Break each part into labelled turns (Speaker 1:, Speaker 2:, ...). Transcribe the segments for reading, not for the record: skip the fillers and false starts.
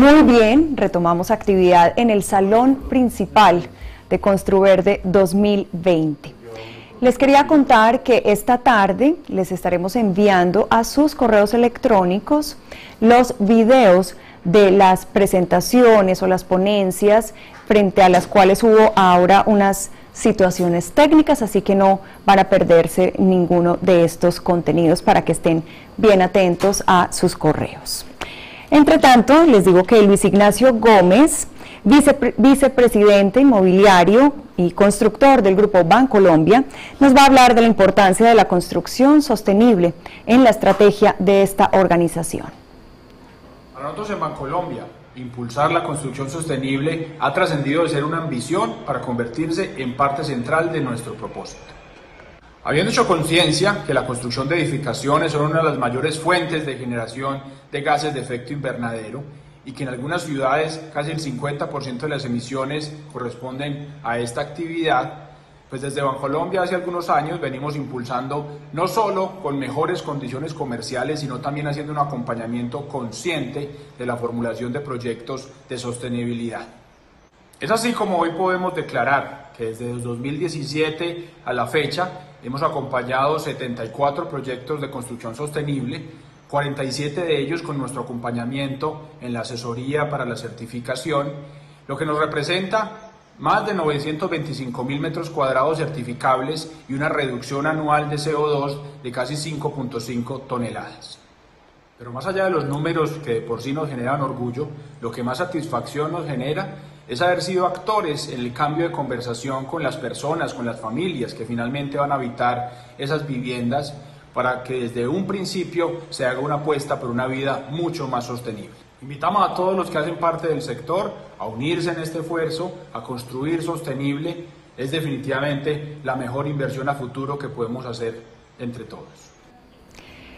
Speaker 1: Muy bien, retomamos actividad en el salón principal de Construverde 2020. Les quería contar que esta tarde les estaremos enviando a sus correos electrónicos los videos de las presentaciones o las ponencias frente a las cuales hubo ahora unas situaciones técnicas, así que no van a perderse ninguno de estos contenidos para que estén bien atentos a sus correos. Entre tanto, les digo que Luis Ignacio Gómez, vicepresidente inmobiliario y constructor del Grupo Bancolombia, nos va a hablar de la importancia de la construcción sostenible en la estrategia de esta organización.
Speaker 2: Para nosotros en Bancolombia, impulsar la construcción sostenible ha trascendido de ser una ambición para convertirse en parte central de nuestro propósito. Habiendo hecho conciencia que la construcción de edificaciones son una de las mayores fuentes de generación de gases de efecto invernadero y que en algunas ciudades casi el 50% de las emisiones corresponden a esta actividad, pues desde Bancolombia hace algunos años venimos impulsando no solo con mejores condiciones comerciales, sino también haciendo un acompañamiento consciente de la formulación de proyectos de sostenibilidad. Es así como hoy podemos declarar que desde el 2017 a la fecha hemos acompañado 74 proyectos de construcción sostenible, 47 de ellos con nuestro acompañamiento en la asesoría para la certificación, lo que nos representa más de 925.000 metros cuadrados certificables y una reducción anual de CO2 de casi 5.5 toneladas. Pero más allá de los números que de por sí nos generan orgullo, lo que más satisfacción nos genera es haber sido actores en el cambio de conversación con las personas, con las familias que finalmente van a habitar esas viviendas para que desde un principio se haga una apuesta por una vida mucho más sostenible. Invitamos a todos los que hacen parte del sector a unirse en este esfuerzo, a construir sostenible. Es definitivamente la mejor inversión a futuro que podemos hacer entre todos.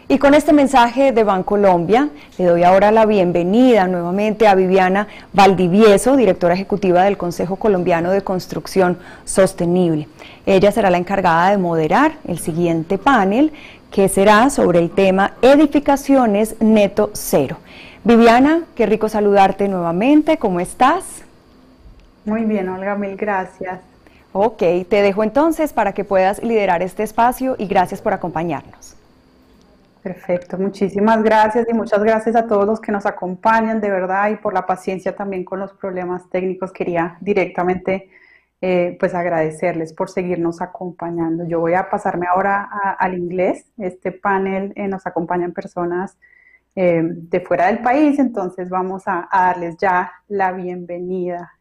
Speaker 1: Y con este mensaje de Bancolombia, le doy ahora la bienvenida nuevamente a Viviana Valdivieso, directora ejecutiva del Consejo Colombiano de Construcción Sostenible. Ella será la encargada de moderar el siguiente panel, que será sobre el tema Edificaciones Neto Cero. Viviana, qué rico saludarte nuevamente, ¿cómo estás?
Speaker 3: Muy bien, Olga, mil gracias.
Speaker 1: Ok, te dejo entonces para que puedas liderar este espacio y gracias por acompañarnos.
Speaker 3: Perfecto, muchísimas gracias y muchas gracias a todos los que nos acompañan, de verdad, y por la paciencia también con los problemas técnicos. Quería directamente pues agradecerles por seguirnos acompañando. Yo voy a pasarme ahora al inglés. Este panel nos acompañan personas de fuera del país, entonces vamos a darles ya la bienvenida.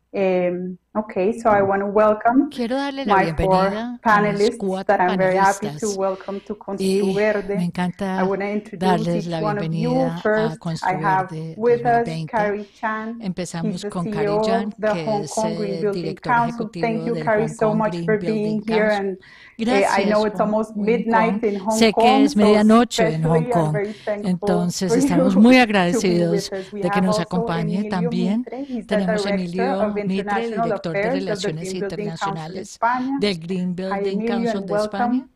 Speaker 3: Okay, so I want to welcome
Speaker 4: Quiero darle la
Speaker 3: my
Speaker 4: bienvenida
Speaker 3: four panelists
Speaker 4: cuatro
Speaker 3: that I'm very happy
Speaker 4: panelistas
Speaker 3: to welcome to
Speaker 4: y
Speaker 3: Construverde.
Speaker 4: me encanta
Speaker 3: I want to introduce
Speaker 4: darles
Speaker 3: each
Speaker 4: la
Speaker 3: one of you.
Speaker 4: bienvenida a
Speaker 3: First, I have
Speaker 4: Construverde
Speaker 3: with us
Speaker 4: 2020.
Speaker 3: Carrie Chan. He's
Speaker 4: Empezamos
Speaker 3: the
Speaker 4: con
Speaker 3: CEO
Speaker 4: Carrie Chan,
Speaker 3: of the
Speaker 4: que
Speaker 3: Hong
Speaker 4: es
Speaker 3: Kong Green Building
Speaker 4: director
Speaker 3: Council. Thank
Speaker 4: ejecutivo
Speaker 3: you,
Speaker 4: del
Speaker 3: Carrie,
Speaker 4: Hong
Speaker 3: so
Speaker 4: Kong
Speaker 3: much
Speaker 4: Green
Speaker 3: for
Speaker 4: Building
Speaker 3: being here.
Speaker 4: Council.
Speaker 3: And I
Speaker 4: Gracias,
Speaker 3: know it's almost
Speaker 4: Hong
Speaker 3: midnight
Speaker 4: Kong.
Speaker 3: in Hong
Speaker 4: Sé
Speaker 3: Kong,
Speaker 4: que es
Speaker 3: so
Speaker 4: medianoche en Hong
Speaker 3: especially I'm
Speaker 4: Kong,
Speaker 3: very thankful
Speaker 4: entonces
Speaker 3: for
Speaker 4: estamos
Speaker 3: you
Speaker 4: muy
Speaker 3: to be
Speaker 4: agradecidos
Speaker 3: with us. We
Speaker 4: de que
Speaker 3: have
Speaker 4: nos
Speaker 3: also
Speaker 4: acompañe
Speaker 3: Emilio
Speaker 4: también.
Speaker 3: Mitre. He's the
Speaker 4: Tenemos
Speaker 3: Director
Speaker 4: Emilio
Speaker 3: of
Speaker 4: Mitre,
Speaker 3: International
Speaker 4: director de
Speaker 3: Affairs of the
Speaker 4: Relaciones
Speaker 3: Green Building Council
Speaker 4: Internacionales
Speaker 3: España.
Speaker 4: del Green
Speaker 3: Hi,
Speaker 4: Building
Speaker 3: Emilio,
Speaker 4: Council
Speaker 3: and
Speaker 4: de España.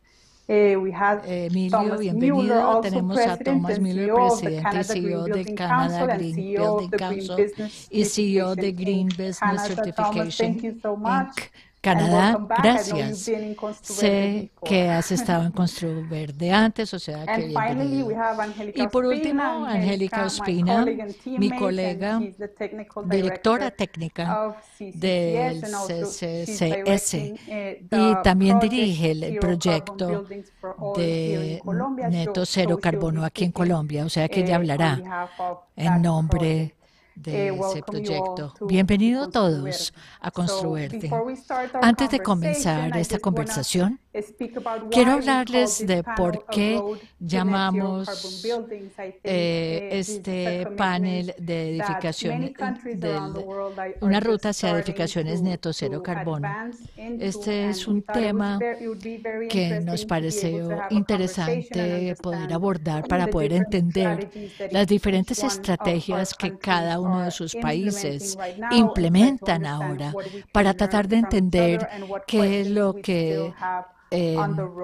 Speaker 3: welcome. We have
Speaker 4: Emilio,
Speaker 3: Thomas Mueller,
Speaker 4: bienvenido.
Speaker 3: also
Speaker 4: Tenemos a
Speaker 3: President
Speaker 4: Thomas
Speaker 3: and
Speaker 4: Mueller,
Speaker 3: CEO of the
Speaker 4: presidente y
Speaker 3: Canada Green
Speaker 4: CEO del
Speaker 3: Building
Speaker 4: Canada
Speaker 3: Council and
Speaker 4: Green
Speaker 3: CEO of
Speaker 4: Building
Speaker 3: the Green
Speaker 4: Council
Speaker 3: Business
Speaker 4: y CEO de
Speaker 3: Certification
Speaker 4: Green
Speaker 3: in
Speaker 4: Business
Speaker 3: Canada. Thomas,
Speaker 4: Certification
Speaker 3: thank you so much.
Speaker 4: Inc.
Speaker 3: And
Speaker 4: Canadá,
Speaker 3: welcome back. I know you've
Speaker 4: gracias.
Speaker 3: been in Construverde
Speaker 4: Sé
Speaker 3: before.
Speaker 4: que has estado en Construverde antes, o sea que
Speaker 3: And finally, we
Speaker 4: bienvenido.
Speaker 3: have Angélica
Speaker 4: Y por último,
Speaker 3: Ospina.
Speaker 4: Angélica
Speaker 3: my
Speaker 4: Ospina,
Speaker 3: colleague and
Speaker 4: mi
Speaker 3: teammate,
Speaker 4: colega,
Speaker 3: and she's the technical
Speaker 4: directora
Speaker 3: director
Speaker 4: técnica
Speaker 3: of
Speaker 4: del
Speaker 3: CCCS, and also she's
Speaker 4: CCCS,
Speaker 3: directing
Speaker 4: y
Speaker 3: the
Speaker 4: también
Speaker 3: project
Speaker 4: dirige el
Speaker 3: Zero Carbon
Speaker 4: proyecto
Speaker 3: Buildings for All here in
Speaker 4: de
Speaker 3: Colombia.
Speaker 4: Neto
Speaker 3: So
Speaker 4: Cero
Speaker 3: she'll
Speaker 4: Carbono
Speaker 3: be
Speaker 4: aquí en
Speaker 3: speaking,
Speaker 4: Colombia, o sea que ella
Speaker 3: on
Speaker 4: hablará
Speaker 3: behalf of
Speaker 4: en
Speaker 3: that
Speaker 4: nombre
Speaker 3: project.
Speaker 4: de ese
Speaker 3: Welcome you all
Speaker 4: proyecto.
Speaker 3: to
Speaker 4: Bienvenidos
Speaker 3: Construverde.
Speaker 4: todos a
Speaker 3: So
Speaker 4: Construverde.
Speaker 3: before we start our
Speaker 4: Antes de
Speaker 3: conversation,
Speaker 4: comenzar
Speaker 3: I
Speaker 4: esta
Speaker 3: just wanna
Speaker 4: conversación,
Speaker 3: speak about why
Speaker 4: quiero
Speaker 3: we call
Speaker 4: hablarles
Speaker 3: this
Speaker 4: de
Speaker 3: panel
Speaker 4: por
Speaker 3: A
Speaker 4: qué
Speaker 3: Road to Net Zero Carbon
Speaker 4: llamamos
Speaker 3: Buildings. I think, this is
Speaker 4: este
Speaker 3: a
Speaker 4: panel
Speaker 3: commitment
Speaker 4: de
Speaker 3: that
Speaker 4: edificaciones,
Speaker 3: many countries around the world are
Speaker 4: una
Speaker 3: just
Speaker 4: ruta hacia
Speaker 3: starting
Speaker 4: edificaciones neto cero
Speaker 3: to
Speaker 4: carbono.
Speaker 3: advance into,
Speaker 4: Este es
Speaker 3: and we
Speaker 4: un
Speaker 3: thought it
Speaker 4: tema
Speaker 3: would be very
Speaker 4: que
Speaker 3: interesting
Speaker 4: nos
Speaker 3: to be able to
Speaker 4: pareció
Speaker 3: have a conversation and
Speaker 4: interesante poder
Speaker 3: understand
Speaker 4: abordar
Speaker 3: the
Speaker 4: para poder
Speaker 3: different
Speaker 4: entender
Speaker 3: strategies that
Speaker 4: las
Speaker 3: each
Speaker 4: diferentes
Speaker 3: one of our
Speaker 4: estrategias que
Speaker 3: countries
Speaker 4: cada uno de
Speaker 3: are
Speaker 4: sus
Speaker 3: implementing
Speaker 4: países
Speaker 3: right now, and try to
Speaker 4: implementan
Speaker 3: understand
Speaker 4: ahora
Speaker 3: what we can
Speaker 4: para
Speaker 3: learn
Speaker 4: tratar de
Speaker 3: from each other
Speaker 4: entender
Speaker 3: and what
Speaker 4: qué es
Speaker 3: questions
Speaker 4: lo
Speaker 3: we still
Speaker 4: que
Speaker 3: have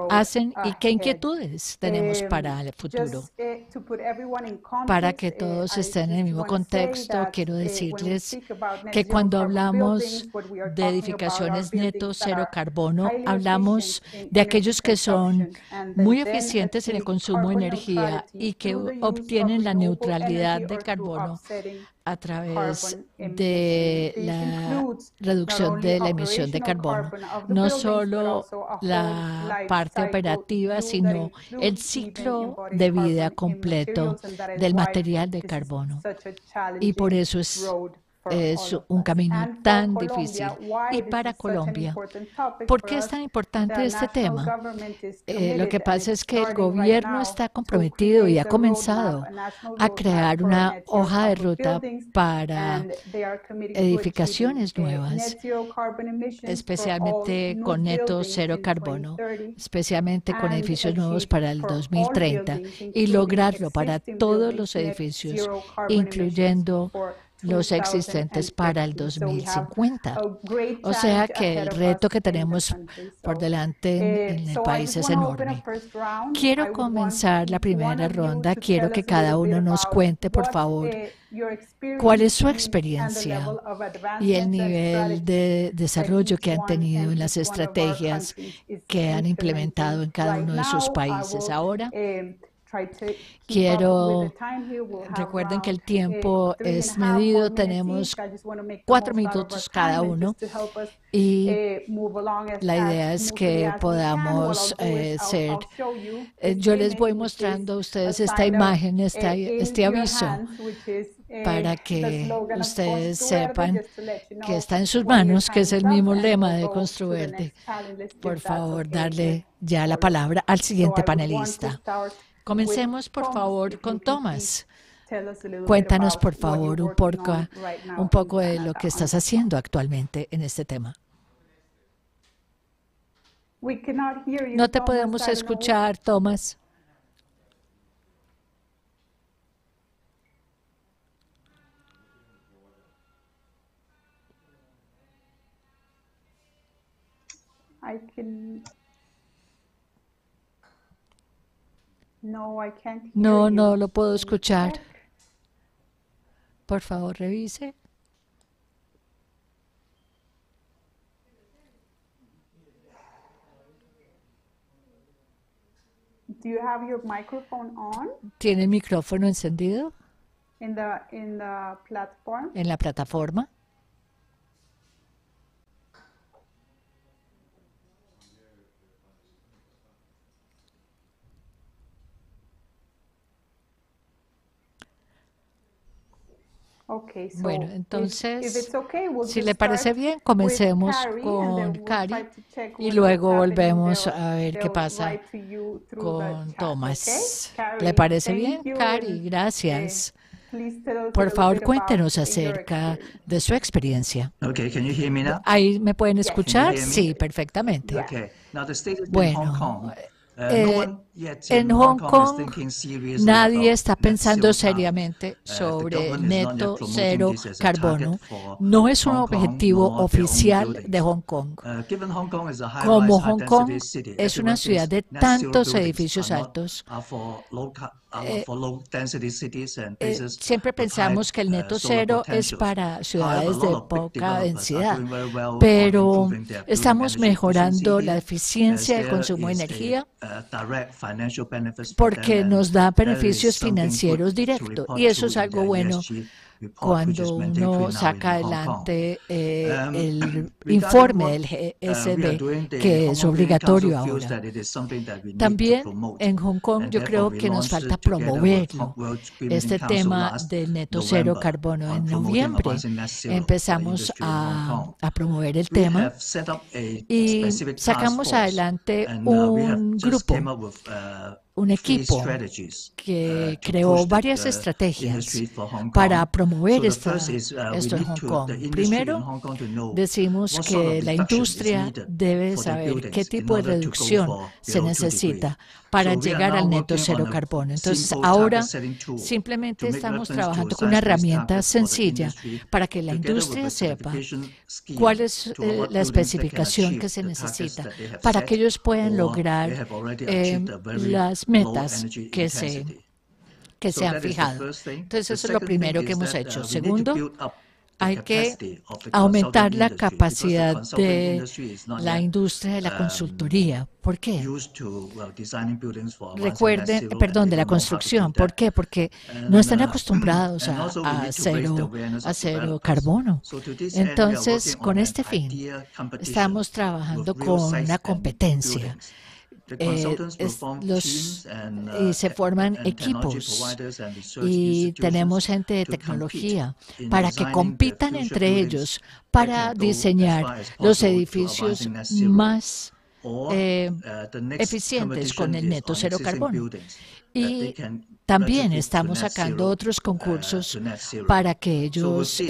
Speaker 4: hacen y qué inquietudes tenemos para el futuro. Para que todos estén en el mismo contexto, quiero decirles que cuando hablamos de edificaciones neto cero carbono, hablamos de aquellos que son muy eficientes en el consumo de energía y que obtienen la neutralidad de carbono a través de la reducción de la emisión de carbono. No solo la parte operativa, sino el ciclo de vida completo del material de carbono. Y por eso es un camino tan difícil. Y para Colombia, ¿por qué es tan importante este tema? Lo que pasa es que el gobierno está comprometido y ha comenzado a crear una hoja de ruta para edificaciones nuevas, especialmente con neto cero carbono, especialmente con edificios nuevos para el 2030 y lograrlo para todos los edificios, incluyendo los existentes para el 2050. O sea que el reto que tenemos por delante en el país es enorme. Quiero comenzar la primera ronda. Quiero que cada uno nos cuente, por favor, cuál es su experiencia y el nivel de desarrollo que han tenido en las estrategias que han implementado en cada uno de sus países. Ahora, recuerden que el tiempo es medido, tenemos 4 minutos cada uno y la idea es que podamos yo les voy mostrando a ustedes esta imagen, este aviso, para que ustedes sepan que está en sus manos, que es el mismo lema de Construverde. Por favor, darle ya la palabra al siguiente panelista. Comencemos, por favor, con Thomas. Cuéntanos, por favor, un poco de lo que estás haciendo actualmente en este tema. No te podemos escuchar, Thomas. No, no lo puedo escuchar. Por favor, revise. ¿Tiene el micrófono encendido? ¿En la plataforma? Bueno, entonces, si le parece bien, comencemos con Cari y luego volvemos a ver qué pasa con Thomas. ¿Le parece bien, Cari? Gracias. Por favor, cuéntenos acerca de su experiencia. ¿Ahí me pueden escuchar? Sí, perfectamente. Bueno, en Hong Kong nadie está pensando seriamente sobre neto cero carbono. No es un objetivo oficial de Hong Kong. Como Hong Kong es una ciudad de tantos edificios altos, siempre pensamos que el neto cero es para ciudades de poca densidad, pero estamos mejorando la eficiencia del consumo de energía porque nos da beneficios financieros directos y eso es algo bueno cuando uno saca adelante el informe del GSB, que es obligatorio ahora. También en Hong Kong yo creo que nos falta promoverlo, este tema del neto cero carbono. En noviembre empezamos a promover el tema y sacamos adelante un grupo, un equipo que creó varias estrategias para promover esto en Hong Kong. Primero, decimos que la industria debe saber qué tipo de reducción se necesita para llegar al neto cero carbono. Entonces, ahora simplemente estamos trabajando con una herramienta sencilla para que la industria sepa cuál es la especificación que se necesita para que ellos puedan lograr las metas que se han fijado. Entonces, eso es lo primero que hemos hecho. Segundo, hay que aumentar la capacidad de la industria de la consultoría. ¿Por qué? Recuerden, perdón, de la construcción. ¿Por qué? Porque no están acostumbrados a cero carbono. Entonces, con este fin, estamos trabajando con una competencia. Y se forman equipos y tenemos gente de tecnología para que compitan entre ellos para diseñar los edificios más eficientes con el neto cero carbono. Y también estamos sacando otros concursos para que ellos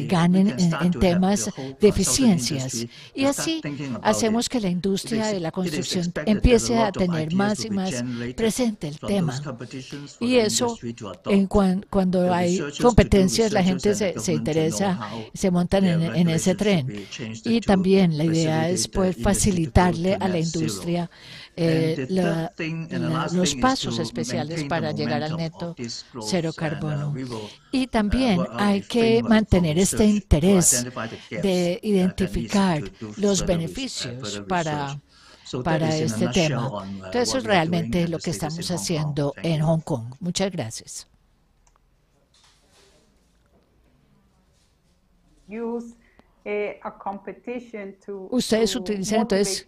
Speaker 4: ganen en temas de eficiencias. Y así hacemos que la industria de la construcción empiece a tener más y más presente el tema. Y eso, cuando hay competencias, la gente se interesa, se montan en ese tren. Y también la idea es poder facilitarle a la industria los pasos especiales para llegar al neto cero carbono. Y también hay que mantener este interés de identificar los beneficios para este tema. Entonces, eso es realmente lo que estamos haciendo en Hong Kong. Muchas gracias. Ustedes utilizan, entonces,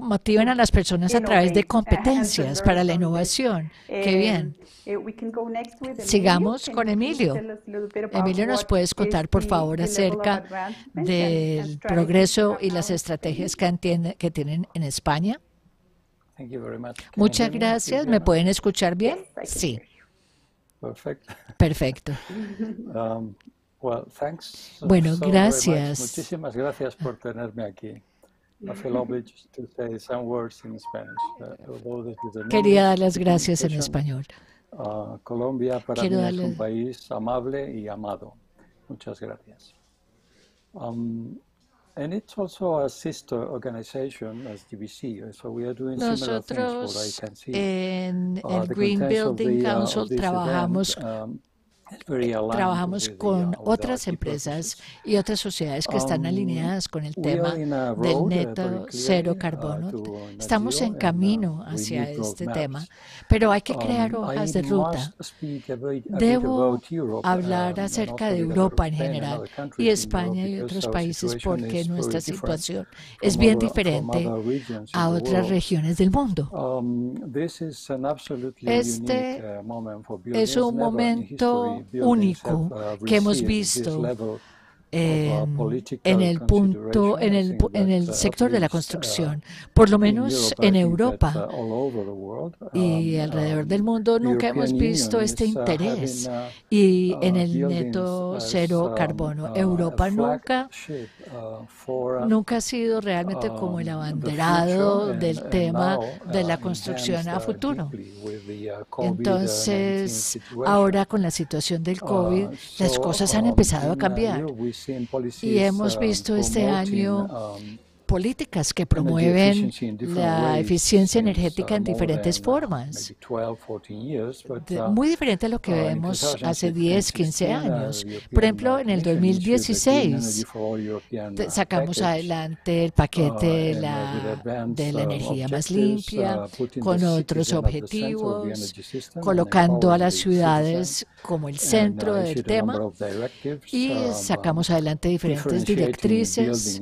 Speaker 4: motivan a las personas a través de competencias para la innovación. ¡Qué bien! Sigamos con Emilio. Emilio, ¿nos puedes contar, por favor, acerca del progreso y las estrategias que tienen en España? Muchas gracias. ¿Me pueden escuchar bien? Sí. Perfecto. Bueno, gracias.
Speaker 5: Muchísimas gracias por tenerme aquí.
Speaker 4: Quería dar las gracias en español.
Speaker 5: Colombia para mí es un país amable y amado. Muchas gracias. And it's also a sister organization as GBC. So we are doing similar things. What I can see.
Speaker 4: En el Green Building Council trabajamos con otras empresas y otras sociedades que están alineadas con el tema del neto cero carbono. Estamos en camino hacia este tema, pero hay que crear hojas de ruta. Debo hablar acerca de Europa en general y España y otros países porque nuestra situación es bien diferente a otras regiones del mundo. Este es un momento único que hemos visto en el sector de la construcción, por lo menos en Europa y alrededor del mundo. Nunca hemos visto este interés y en el neto cero carbono. Europa nunca ha sido realmente como el abanderado del tema de la construcción a futuro. Entonces, ahora con la situación del COVID, las cosas han empezado a cambiar. Y hemos visto este año políticas que promueven la eficiencia energética en diferentes formas, muy diferente a lo que vemos hace 10, 15 años. Por ejemplo, en el 2016 sacamos adelante el paquete de la energía más limpia, con otros objetivos, colocando a las ciudades como el centro del tema, y sacamos adelante diferentes directrices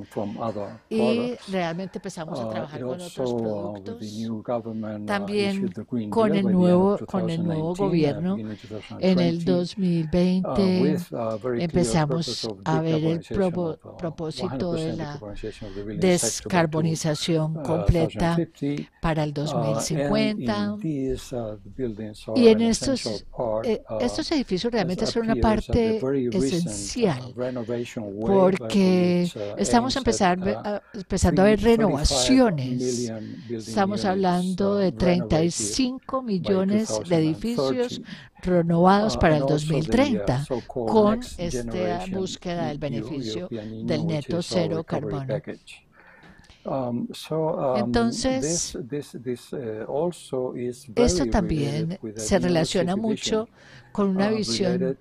Speaker 4: y realmente empezamos a trabajar con otros productos. También con el nuevo gobierno en el 2020 empezamos a ver el propósito de la descarbonización completa para el 2050. Y en estos edificios realmente son una parte esencial, porque estamos empezando a haber renovaciones. Estamos hablando de 35 millones de edificios renovados para el 2030, con esta búsqueda del beneficio del neto cero carbono. Entonces, esto también se relaciona mucho con una visión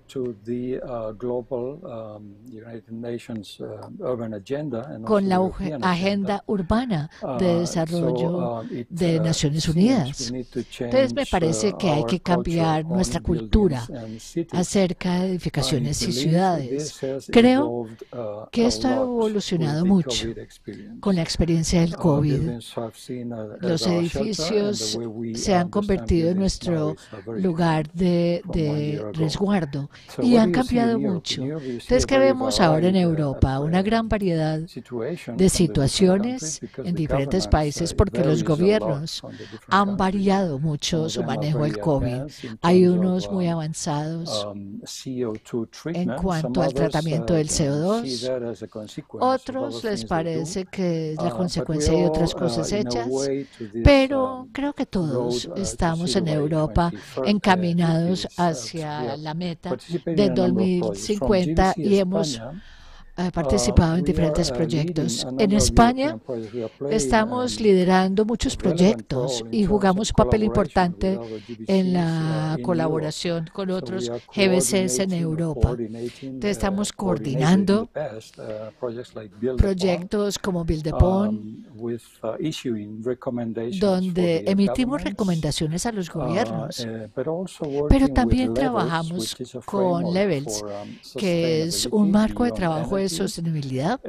Speaker 4: con la agenda urbana de desarrollo de Naciones Unidas. Entonces me parece que hay que cambiar nuestra cultura acerca de edificaciones y ciudades. Creo que esto ha evolucionado mucho con la experiencia del COVID. Los edificios se han convertido en nuestro lugar de resguardo y han cambiado mucho. Entonces, ¿qué vemos ahora en Europa? Una gran variedad de situaciones en diferentes países porque los gobiernos han variado mucho su manejo del COVID. Hay unos muy avanzados en cuanto al tratamiento del CO2. Otros les parece que es la consecuencia de otras cosas hechas, pero creo que todos estamos en Europa encaminados hacia la meta de 2050 y hemos participado en diferentes proyectos. En España estamos liderando muchos proyectos y jugamos un papel importante en la colaboración con otros GBCs en Europa. Entonces estamos coordinando proyectos como Build the Pond, donde emitimos recomendaciones a los gobiernos, pero también trabajamos con Levels, que es un marco de trabajo de sostenibilidad,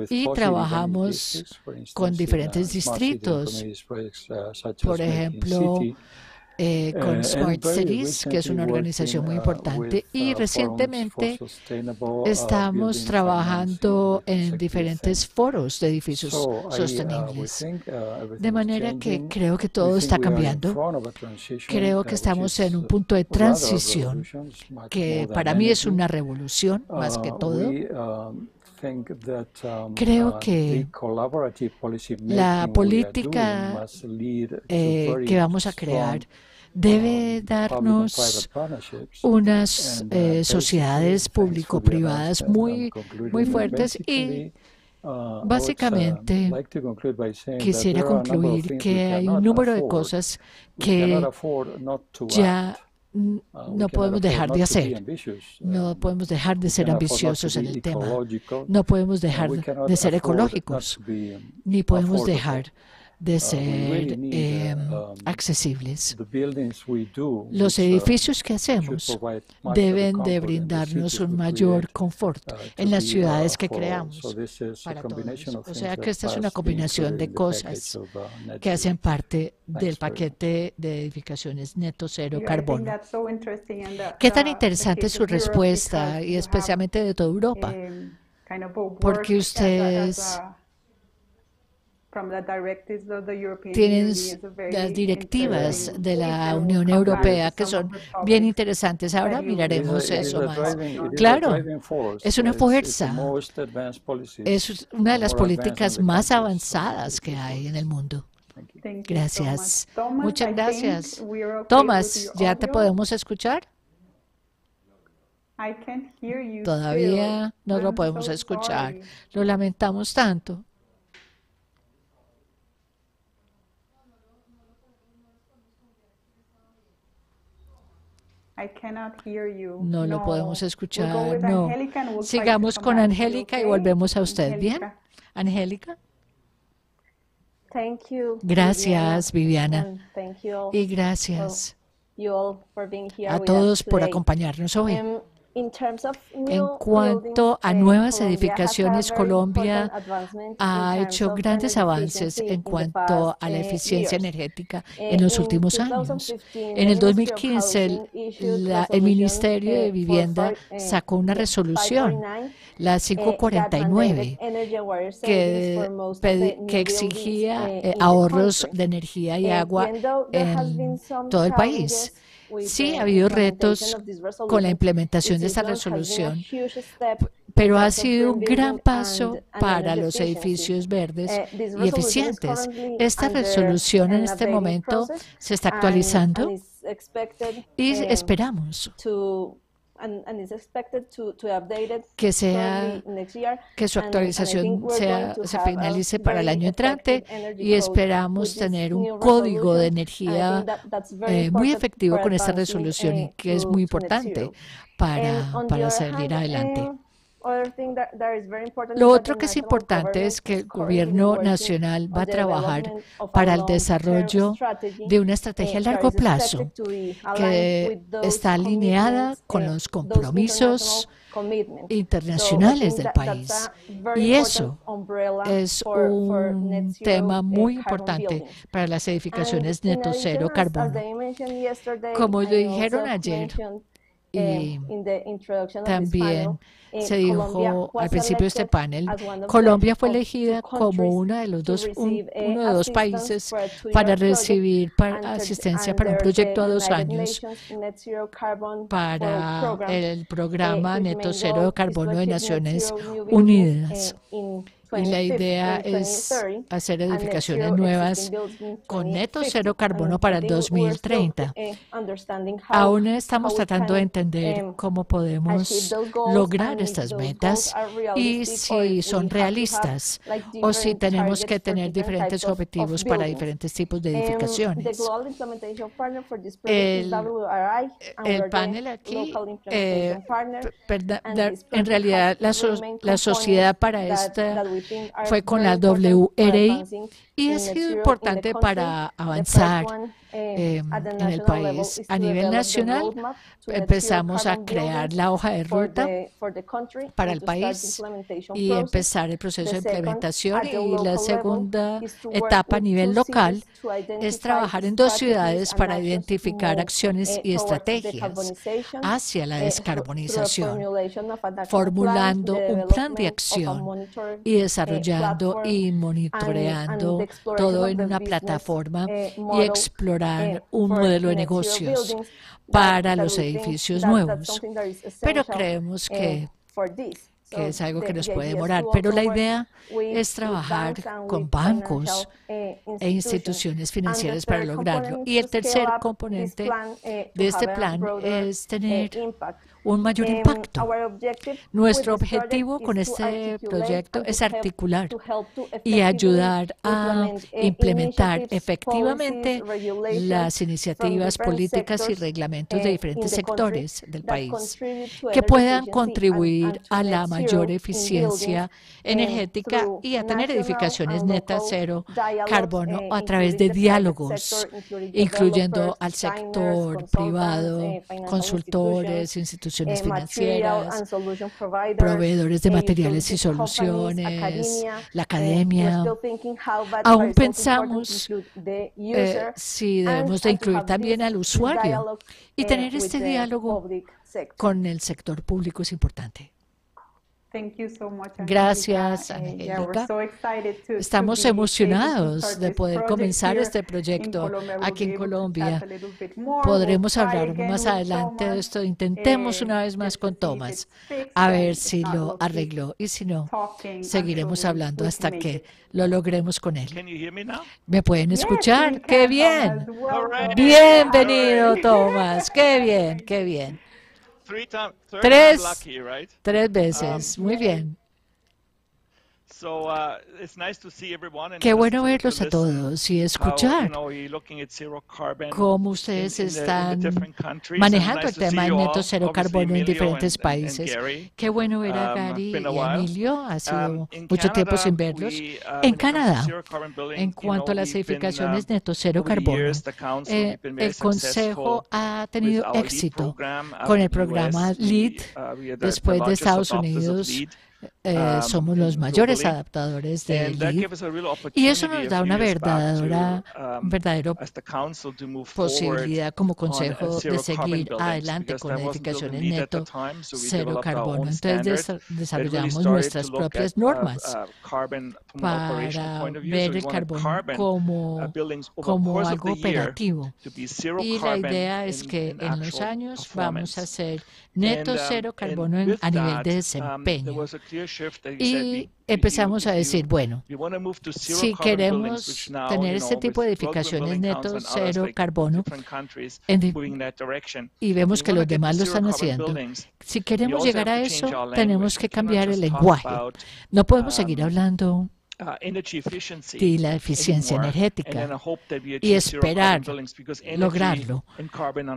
Speaker 4: y trabajamos con diferentes distritos, por ejemplo, con Smart Cities, que es una organización muy importante, y recientemente estamos trabajando en diferentes foros de edificios sostenibles. De manera que creo que todo está cambiando. Creo que estamos en un punto de transición, que para mí es una revolución más que todo. Creo que la política que vamos a crear debe darnos unas sociedades público-privadas muy fuertes y básicamente quisiera concluir que hay un número de cosas que ya no podemos dejar de hacer. No podemos dejar de ser ambiciosos en el tema. No podemos dejar de ser ecológicos, ni podemos dejar de ser accesibles. Los edificios que hacemos deben de brindarnos un mayor confort en las ciudades que creamos para todos. O sea que esta es una combinación de cosas que hacen parte del paquete de edificaciones neto cero carbono. Qué tan interesante es su respuesta, y especialmente de toda Europa, porque ustedes tienen las directivas de la Unión Europea que son bien interesantes. Ahora miraremos eso más. Claro, es una fuerza. Es una de las políticas más avanzadas que hay en el mundo. Gracias. Muchas gracias. Thomas, ¿ya te podemos escuchar? Todavía no lo podemos escuchar. Lo lamentamos tanto. No lo podemos escuchar, no. Sigamos con Angélica y volvemos a usted. ¿Bien? Angélica. Gracias, Viviana. Y gracias a todos por acompañarnos hoy. En cuanto a nuevas edificaciones, Colombia ha hecho grandes avances en cuanto a la eficiencia energética en los últimos años. En el 2015, el Ministerio de Vivienda sacó una resolución, la 549, que exigía ahorros de energía y agua en todo el país. Sí, ha habido retos con la implementación de esta resolución, pero ha sido un gran paso para los edificios verdes y eficientes. Esta resolución en este momento se está actualizando y esperamos que su actualización se finalice para el año entrante y esperamos tener un código de energía muy efectivo con esta resolución y que es muy importante para salir adelante. Lo otro que es importante es que el gobierno nacional va a trabajar para el desarrollo de una estrategia a largo plazo que está alineada con los compromisos internacionales del país. Y eso es un tema muy importante para las edificaciones neto cero carbono. Como dijeron ayer, y también se dijo al principio de este panel, Colombia fue elegida como uno de dos países para recibir asistencia para un proyecto a 2 años para el programa Neto Cero de Carbono de Naciones Unidas. Y la idea es hacer edificaciones nuevas con neto cero carbono para el 2030. Aún estamos tratando de entender cómo podemos lograr estas metas y si son realistas o si tenemos que tener diferentes objetivos para diferentes tipos de edificaciones. El panel aquí, en realidad la sociedad para esta fue con la WRI y ha sido importante para avanzar en el país. A nivel nacional, empezamos a crear la hoja de ruta para el país y empezar el proceso de implementación. Y la segunda etapa a nivel local es trabajar en 2 ciudades para identificar acciones y estrategias hacia la descarbonización, formulando un plan de acción y desarrollando y monitoreando todo en una plataforma y explorar un modelo de negocios para los edificios nuevos. Pero creemos que es algo que nos puede demorar. Pero la idea es trabajar con bancos e instituciones financieras para lograrlo. Y el tercer componente de este plan es tener un mayor impacto. Nuestro objetivo con este proyecto es articular y ayudar a implementar efectivamente las iniciativas políticas y reglamentos de diferentes sectores del país que puedan contribuir a la mayor eficiencia energética y a tener edificaciones netas cero carbono a través de diálogos, incluyendo al sector privado, consultores, instituciones financieras, proveedores de materiales y soluciones, la academia. Aún pensamos si debemos de incluir también al usuario y tener este diálogo con el sector público es importante. Gracias, Angélica. Estamos emocionados de poder comenzar este proyecto aquí en Colombia. Podremos hablar más adelante de esto. Intentemos una vez más con Tomás, a ver si lo arregló. Y si no, seguiremos hablando hasta que lo logremos con él. ¿Me pueden escuchar? ¡Qué bien! Bienvenido, Tomás. ¡Qué bien, qué bien! Tres veces, muy bien. Qué bueno verlos a todos y escuchar cómo ustedes están manejando el tema del neto cero carbono en diferentes países. Qué bueno ver a Gary y a Emilio, ha sido mucho tiempo sin verlos. En Canadá, en cuanto a las edificaciones neto cero carbono, el Consejo ha tenido éxito con el programa LEED después de Estados Unidos. somos los mayores adaptadores del LEED, y eso nos da una verdadera posibilidad como consejo de seguir adelante con edificaciones neto cero carbono. Entonces desarrollamos nuestras propias normas para ver el carbono como algo operativo. Y la idea es que en los años vamos a hacer neto cero carbono a nivel de desempeño. Y empezamos a decir, bueno, si queremos tener este tipo de edificaciones neto cero carbono y vemos que los demás lo están haciendo, si queremos llegar a eso, tenemos que cambiar el lenguaje. No podemos seguir hablando de la eficiencia energética y esperar lograrlo,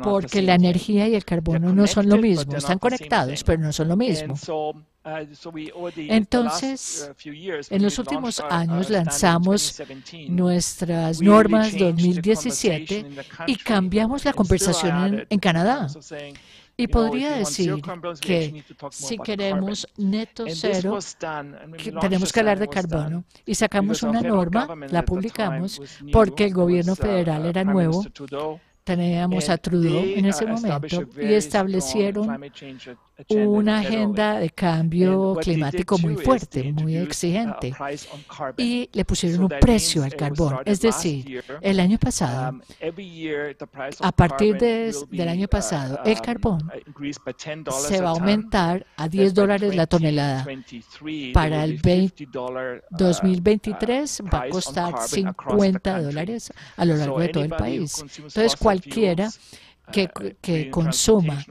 Speaker 4: porque la energía y el carbono no son lo mismo, están conectados, pero no son lo mismo. Entonces, en los últimos años lanzamos nuestras normas 2017 y cambiamos la conversación en Canadá. Y podría decir que si queremos neto cero, tenemos que hablar de carbono. Y sacamos una norma, la publicamos, porque el gobierno federal era nuevo. Teníamos a Trudeau en ese momento y establecieron una agenda de cambio climático muy fuerte, muy exigente, y le pusieron un precio al carbón. Es decir, el año pasado, a partir del año pasado, el carbón se va a aumentar a $10 la tonelada. Para el 2023 va a costar $50 a lo largo de todo el país. Entonces, cualquiera que consuma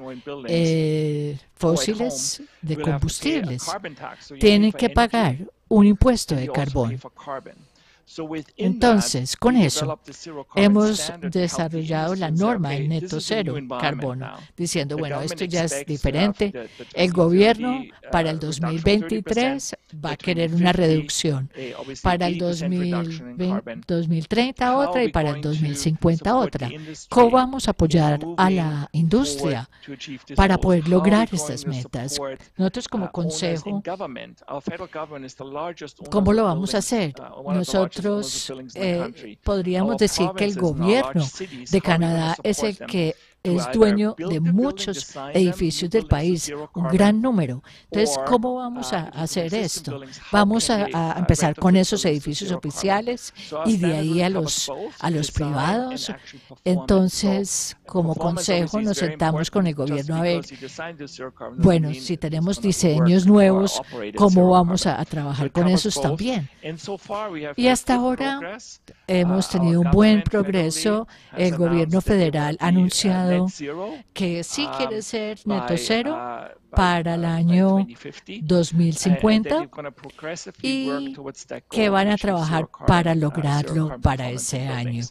Speaker 4: fósiles de combustibles tiene que pagar un impuesto de carbón. Entonces, con eso, hemos desarrollado la norma del neto cero carbono, diciendo, bueno, esto ya es diferente. El gobierno para el 2023 va a querer una reducción, para el 2030 otra y para el 2050 otra. ¿Cómo vamos a apoyar a la industria para poder lograr estas metas? Nosotros como consejo, ¿cómo lo vamos a hacer? Nosotros podríamos decir que el gobierno de Canadá es el que es dueño de muchos edificios del país, un gran número. Entonces, ¿cómo vamos a hacer esto? Vamos a empezar con esos edificios oficiales y de ahí a los privados. Entonces, como consejo, nos sentamos con el gobierno a ver, bueno, si tenemos diseños nuevos, ¿cómo vamos a trabajar con esos también? Y hasta ahora hemos tenido un buen progreso. El gobierno federal ha anunciado que sí quiere ser neto cero para el año 2050 y que van a trabajar para lograrlo para ese año.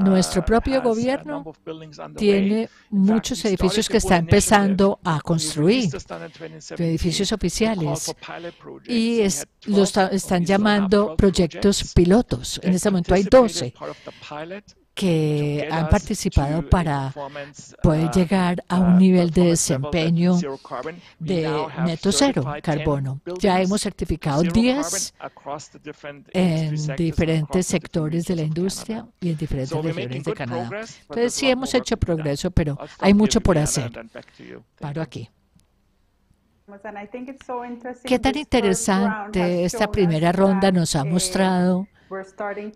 Speaker 4: Nuestro propio gobierno tiene muchos edificios que está empezando a construir, edificios oficiales, y los están llamando proyectos pilotos. En este momento hay 12 que han participado para poder llegar a un nivel de desempeño de neto cero carbono. Ya hemos certificado 10 en diferentes sectores de la industria y en diferentes regiones de Canadá. Entonces sí hemos hecho progreso, pero hay mucho por hacer. Paro aquí. Qué tan interesante esta primera ronda nos ha mostrado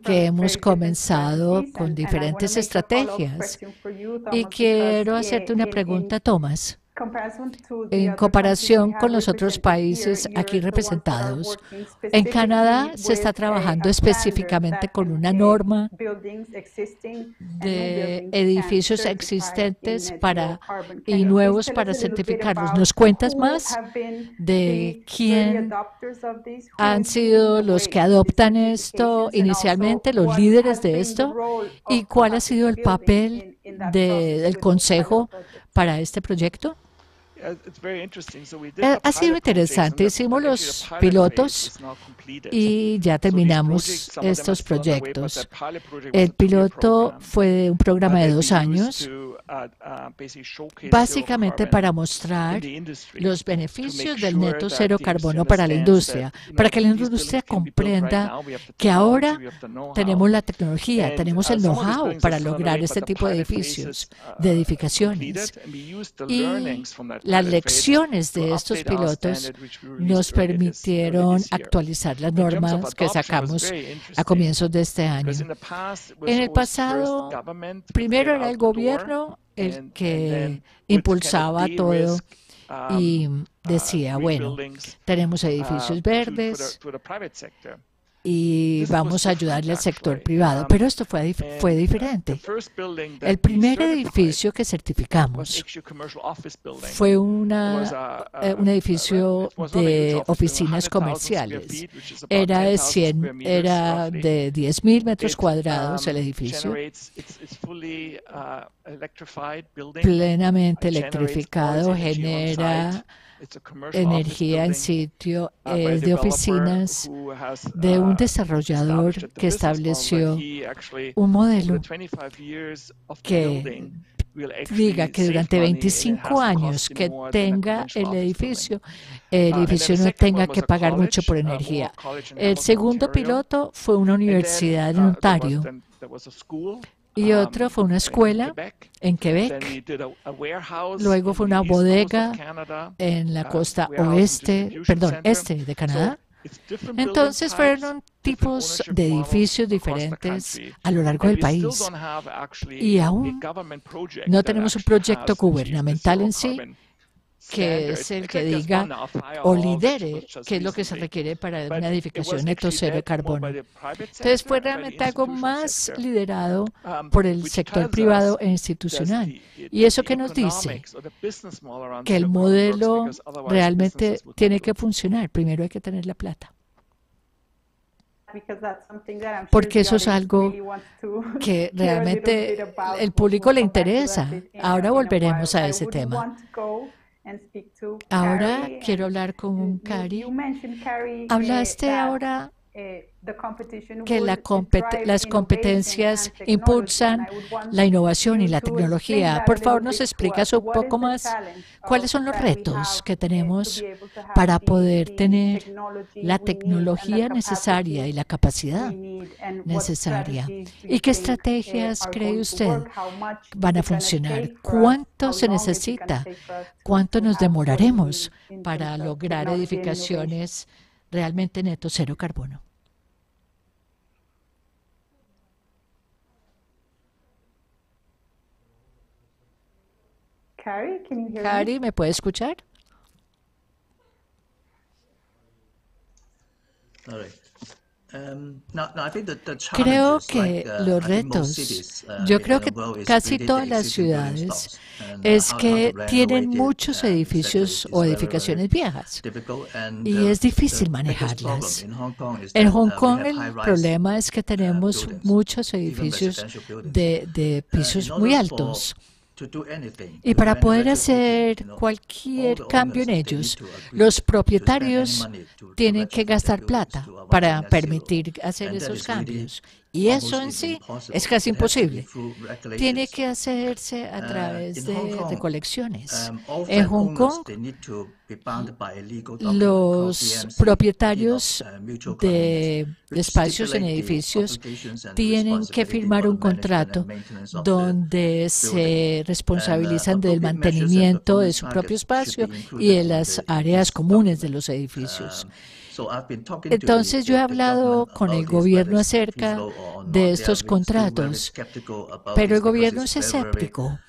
Speaker 4: que hemos comenzado con diferentes estrategias. Y quiero hacerte una pregunta, Thomas. En comparación con los otros países aquí representados, en Canadá se está trabajando específicamente con una norma de edificios existentes y nuevos para certificarlos. ¿Nos cuentas más de quién han sido los que adoptan esto inicialmente, los líderes de esto, y cuál ha sido el papel del Consejo para este proyecto? Ha sido interesante. Hicimos los pilotos y ya terminamos estos proyectos. El piloto fue un programa de 2 años, básicamente para mostrar los beneficios del neto cero carbono para la industria, para que la industria comprenda que ahora tenemos la tecnología, tenemos el know-how para lograr este tipo de edificios, de edificaciones. Y las lecciones de estos pilotos nos permitieron actualizar las normas que sacamos a comienzos de este año. En el pasado, primero era el gobierno el que impulsaba todo y decía, bueno, tenemos edificios verdes y vamos a ayudarle al sector privado. Pero esto fue diferente. El primer edificio que certificamos fue un edificio de oficinas comerciales. Era de 10.000 metros cuadrados el edificio, plenamente electrificado, genera energía en sitio, es de oficinas de un desarrollador que estableció un modelo que diga que durante 25 años que tenga el edificio no tenga que pagar mucho por energía. El segundo piloto fue una universidad en Ontario y otro fue una escuela en Quebec. Luego fue una bodega en la costa este de Canadá. Entonces fueron tipos de edificios diferentes a lo largo del país. Y aún no tenemos un proyecto gubernamental en sí que es el que diga o lidere qué es lo que se requiere para una edificación neto cero de carbono. Entonces fue realmente algo más liderado por el sector privado e institucional. ¿Y eso qué nos dice? Que el modelo realmente tiene que funcionar. Primero hay que tener la plata. Porque eso es algo que realmente el público le interesa. Ahora volveremos a ese tema. Ahora quiero hablar con Kari. Hablaste ahora que las competencias impulsan la innovación y la tecnología. Por favor, ¿nos explicas un poco más cuáles son los retos que tenemos para poder tener la tecnología necesaria y la capacidad necesaria? ¿Y qué estrategias cree usted van a funcionar? ¿Cuánto se necesita? ¿Cuánto nos demoraremos para lograr edificaciones realmente neto cero carbono? Kari, ¿me puede escuchar? Creo que los retos, yo creo que casi todas las ciudades es que tienen muchos edificios o edificaciones viejas y es difícil manejarlas. En Hong Kong el problema es que tenemos muchos edificios de pisos muy altos. Y para poder hacer cualquier cambio en ellos, los propietarios tienen que gastar plata para permitir hacer esos cambios. Y eso en sí es casi imposible. Tiene que hacerse a través de recolecciones. En Hong Kong, los propietarios de espacios en edificios tienen que firmar un contrato donde se responsabilizan del mantenimiento de su propio espacio y de las áreas comunes de los edificios. Entonces yo he hablado con el gobierno acerca de estos contratos, pero el gobierno es escéptico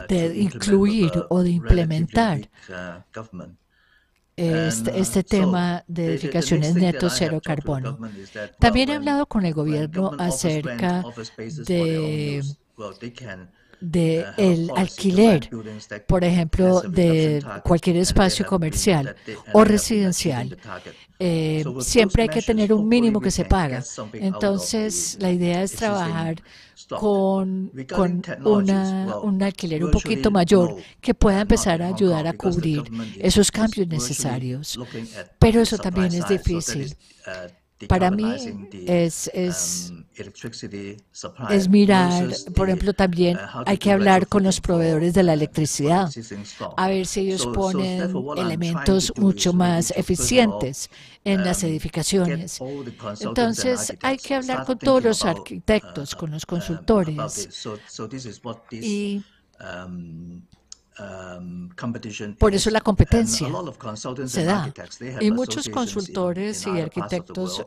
Speaker 4: de incluir o de implementar este tema de edificaciones neto cero carbono. También he hablado con el gobierno acerca de del alquiler, por ejemplo, de cualquier espacio comercial o residencial. Siempre hay que tener un mínimo que se paga. Entonces, la idea es trabajar con un alquiler un poquito mayor que pueda empezar a ayudar a cubrir esos cambios necesarios. Pero eso también es difícil. Para mí es mirar, por ejemplo, también hay que hablar con los proveedores de la electricidad, a ver si ellos ponen elementos mucho más eficientes en las edificaciones. Entonces, hay que hablar con todos los arquitectos, con los consultores. Y por eso la competencia se da. Y muchos consultores y arquitectos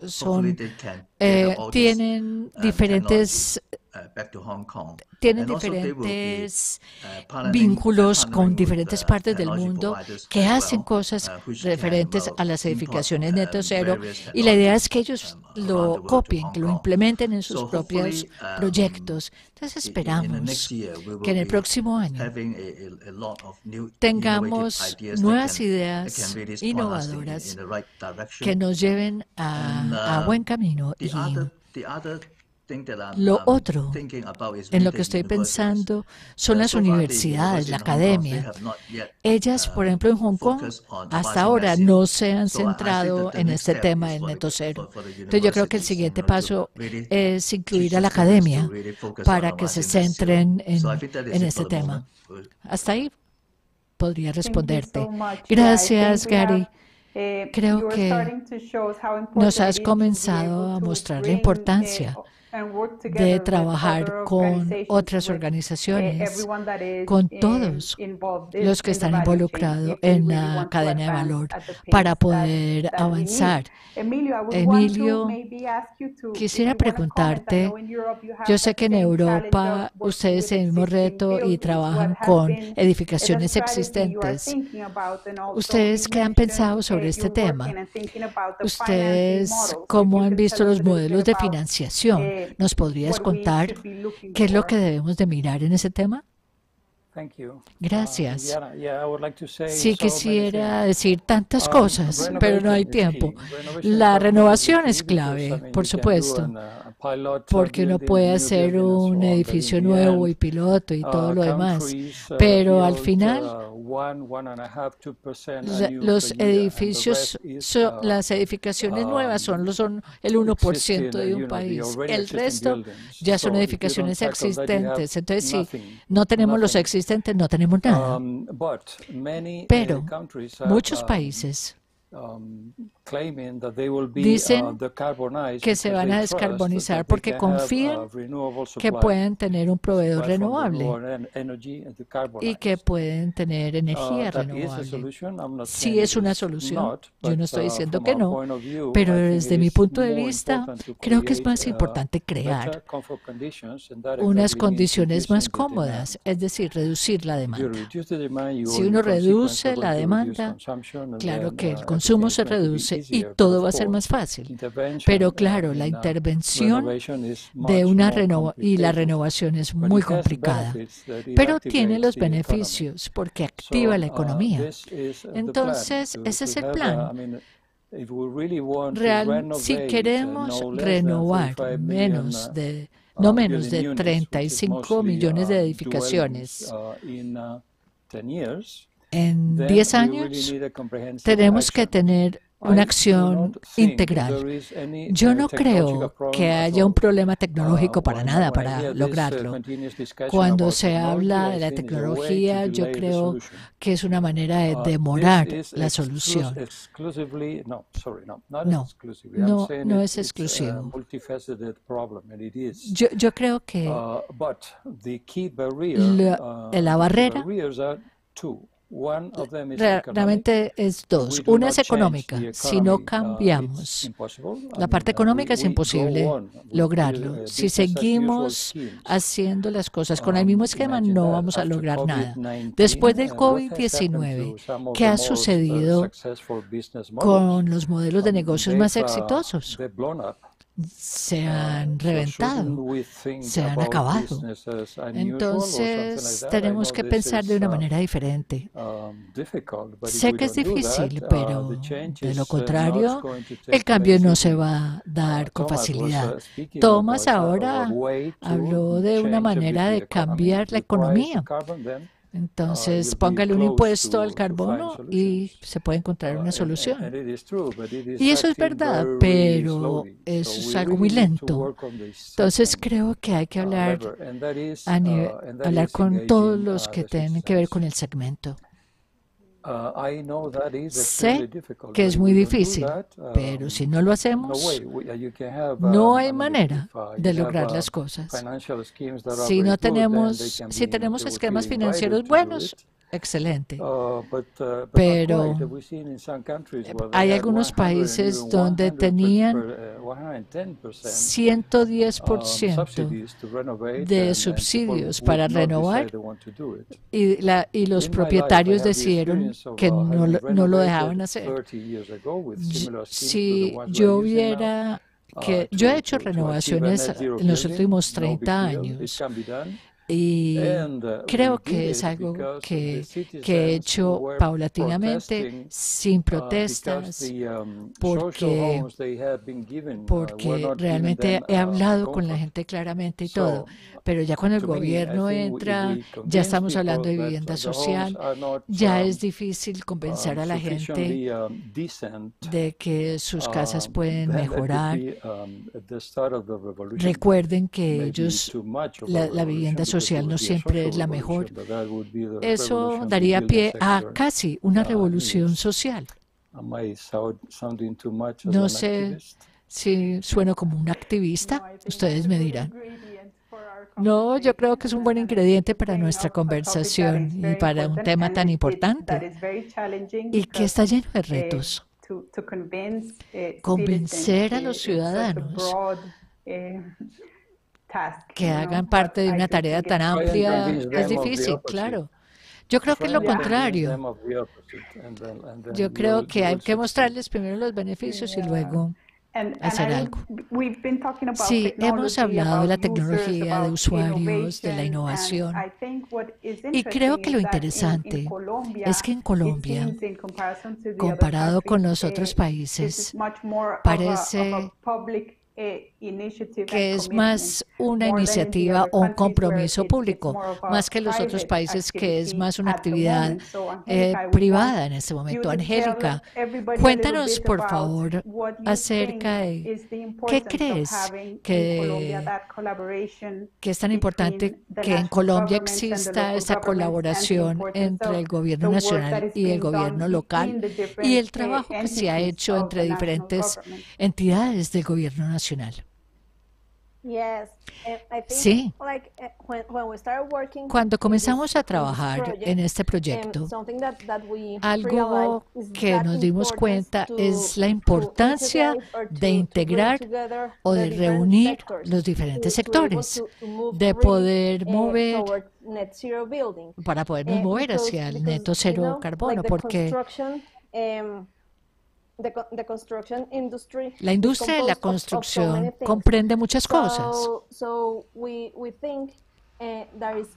Speaker 4: tienen diferentes vínculos con diferentes partes del mundo que hacen cosas referentes a las edificaciones neto cero, y la idea es que ellos lo copien, que lo implementen en sus propios proyectos. Entonces esperamos que en el próximo año tengamos nuevas ideas innovadoras que nos lleven a buen camino. Y lo otro en lo que estoy pensando son las universidades, la academia. Ellas, por ejemplo, en Hong Kong, hasta ahora no se han centrado en este tema del neto cero. Entonces, yo creo que el siguiente paso es incluir a la academia para que se centren en este tema. Hasta ahí podría responderte. Gracias, Gary. Creo que nos has comenzado a mostrar la importancia de trabajar con otras organizaciones, con todos los que están involucrados en la cadena de valor para poder avanzar. Emilio, quisiera preguntarte, yo sé que en Europa ustedes tienen el mismo reto y trabajan con edificaciones existentes. ¿Ustedes qué han pensado sobre este tema? ¿Ustedes cómo han visto los modelos de financiación? ¿Nos podrías contar qué es lo que debemos de mirar en ese tema? Gracias. Sí, quisiera decir tantas cosas, pero no hay tiempo. La renovación es clave, por supuesto, porque uno puede hacer un edificio nuevo y piloto y todo lo demás, pero al final los edificios, las edificaciones nuevas son el 1% de un país. El resto ya son edificaciones existentes. Entonces, si no tenemos los existentes, no tenemos nada. Pero muchos países dicen que se van a descarbonizar porque confían que pueden tener un proveedor renovable y que pueden tener energía renovable. Sí es una solución, yo no estoy diciendo que no, pero desde mi punto de vista creo que es más importante crear unas condiciones más cómodas, es decir, reducir la demanda. Si uno reduce la demanda, claro que el consumo se reduce y todo va a ser más fácil. Pero claro, la intervención de la renovación es muy complicada, pero tiene los beneficios porque activa la economía. Entonces, ese es el plan. Si queremos renovar no menos de 35 millones de edificaciones en 10 años, tenemos que tener una acción integral. Yo no creo que haya un problema tecnológico para nada para lograrlo. Cuando se habla de la tecnología, yo creo que es una manera de demorar la solución. No es exclusivo. Yo creo que la barrera realmente es dos. Una es económica. Si no cambiamos la parte económica, es imposible lograrlo. Si seguimos haciendo las cosas con el mismo esquema, no vamos a lograr nada. Después del COVID-19, ¿qué ha sucedido con los modelos de negocios más exitosos? se han reventado, se han acabado. Entonces, tenemos que pensar de una manera diferente. Sé que es difícil, pero de lo contrario, el cambio no se va a dar con facilidad. Thomas ahora habló de una manera de cambiar la economía. Entonces, póngale un impuesto al carbono y se puede encontrar una solución. Y eso es verdad, pero eso es algo muy lento. Entonces, creo que hay que hablar con todos los que tienen que ver con el segmento. Sé que es muy difícil, pero si no lo hacemos, no hay manera de lograr las cosas. Si tenemos esquemas financieros buenos, excelente. Pero hay algunos países donde tenían 110% de subsidios para renovar y los propietarios decidieron que no lo dejaban hacer. Si yo hubiera yo he hecho renovaciones en los últimos 30 años. Y creo que es algo que he hecho paulatinamente, sin protestas, porque realmente he hablado con la gente claramente y todo. Pero ya cuando el gobierno entra, ya estamos hablando de vivienda social, ya es difícil convencer a la gente de que sus casas pueden mejorar. Recuerden que la vivienda social no siempre es la mejor. Eso daría pie a casi una revolución social. No sé si sueno como un activista, ustedes me dirán. No, yo creo que es un buen ingrediente para nuestra conversación y para un tema tan importante y que está lleno de retos. Convencer a los ciudadanos que hagan parte de una tarea tan amplia es difícil, claro. Yo creo que es lo contrario. Yo creo que hay que mostrarles primero los beneficios y luego hacer algo. Sí, hemos hablado de la tecnología, de usuarios, de la innovación. Y creo que lo interesante es que en Colombia, comparado con los otros países, parece que es más una iniciativa o un compromiso público, más que los otros países, que es más una actividad privada en este momento. Angélica, cuéntanos, por favor, acerca de qué crees que es tan importante que en Colombia exista esta colaboración entre el gobierno nacional y el gobierno local y el trabajo que se ha hecho entre diferentes entidades del gobierno nacional. Sí, cuando comenzamos a trabajar en este proyecto, algo que nos dimos cuenta es la importancia de integrar o de reunir los diferentes sectores, de poder mover, para podernos mover hacia el neto cero carbono, porque la industria de la construcción comprende muchas cosas.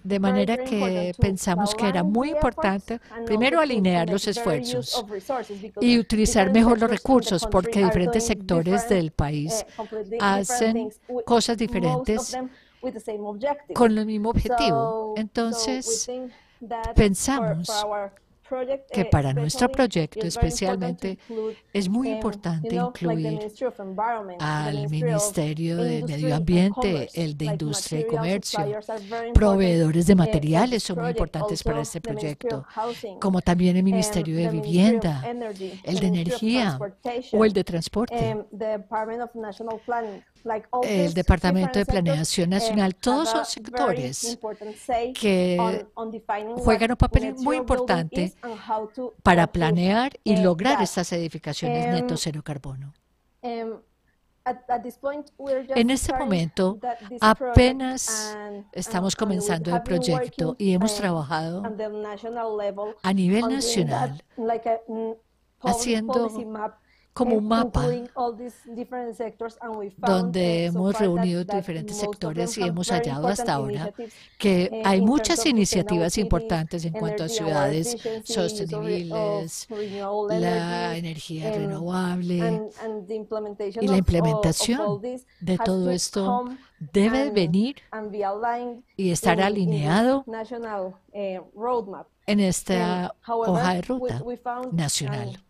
Speaker 4: De manera que pensamos que era muy importante, primero, alinear los esfuerzos y utilizar mejor los recursos, porque diferentes sectores del país hacen cosas diferentes con el mismo objetivo. Entonces, pensamos que para nuestro proyecto especialmente es muy importante incluir al Ministerio de Medio Ambiente, el de Industria y Comercio, proveedores de materiales son muy importantes para este proyecto, como también el Ministerio de Vivienda, el de Energía o el de Transporte, el Departamento de Planeación Nacional. Todos son sectores que juegan un papel muy importante para planear y lograr estas edificaciones neto cero carbono. En este momento apenas estamos comenzando el proyecto y hemos trabajado a nivel nacional haciendo como un mapa donde hemos reunido diferentes sectores y hemos hallado hasta ahora que hay muchas iniciativas importantes en cuanto a ciudades sostenibles, la energía renovable y la implementación de todo esto debe venir y estar alineado en esta hoja de ruta nacional.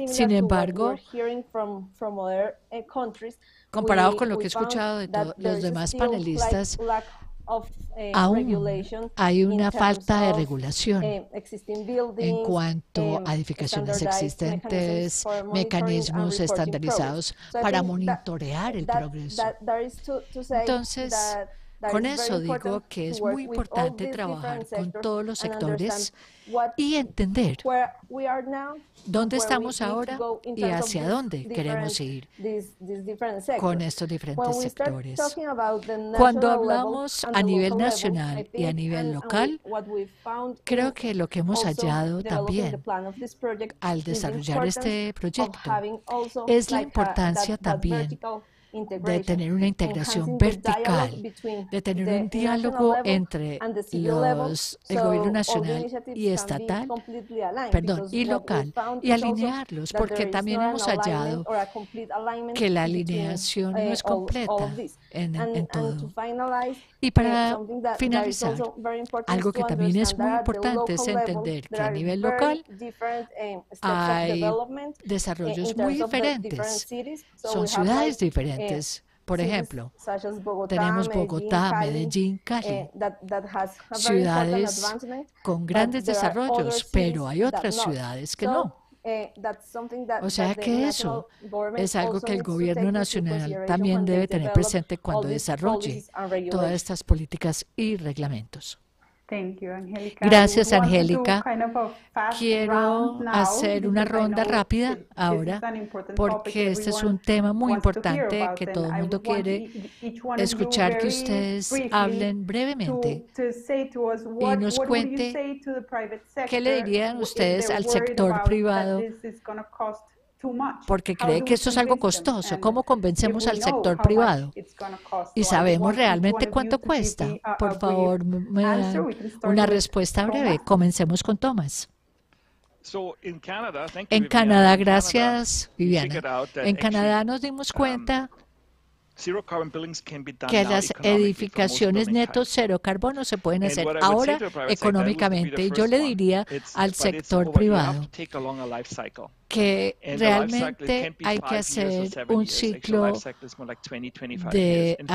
Speaker 4: Sin embargo, comparado con lo que he escuchado de los demás panelistas, aún hay una falta de regulación en cuanto a edificaciones existentes, mecanismos estandarizados para monitorear el progreso. Entonces, con eso digo que es muy importante trabajar con todos los sectores y entender dónde estamos ahora y hacia dónde queremos ir con estos diferentes sectores. Cuando hablamos a nivel nacional y a nivel local, creo que lo que hemos hallado también al desarrollar este proyecto es la importancia también de tener una integración vertical, de tener un diálogo entre el gobierno nacional y estatal, y local, y alinearlos, porque también hemos hallado que la alineación no es completa en todo. Y para finalizar, algo que también es muy importante es entender que a nivel local hay desarrollos muy diferentes, son ciudades diferentes. Por ejemplo, tenemos Bogotá, Medellín, Cali, ciudades con grandes desarrollos, pero hay otras ciudades que no. O sea que eso es algo que el gobierno nacional también debe tener presente cuando desarrolle todas estas políticas y reglamentos. Gracias, Angélica. Quiero hacer una ronda rápida ahora porque este es un tema muy importante que todo el mundo quiere escuchar, que ustedes hablen brevemente y nos cuente qué le dirían ustedes al sector privado, porque cree que esto es algo costoso. ¿Cómo convencemos al sector privado? Y sabemos realmente cuánto cuesta. Por favor, me dan una respuesta breve. Comencemos con Thomas. En Canadá, gracias, Viviana. En Canadá nos dimos cuenta que las edificaciones netos cero carbono se pueden hacer ahora económicamente. Y yo le diría al sector privado que realmente hay que hacer un ciclo a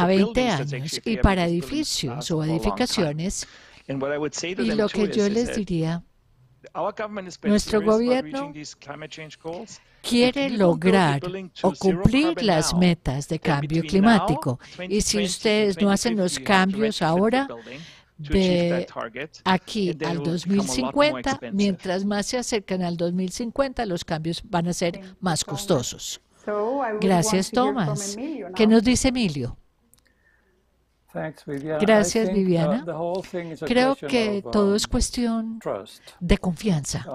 Speaker 4: 20 años y para edificios o edificaciones. Y lo que yo les diría, nuestro gobierno quiere lograr o cumplir las metas de cambio climático. Y si ustedes no hacen los cambios ahora, de aquí al 2050, mientras más se acercan al 2050, los cambios van a ser más costosos. Gracias, Tomás. ¿Qué nos dice Emilio? Gracias, Viviana. Creo que todo es cuestión de confianza.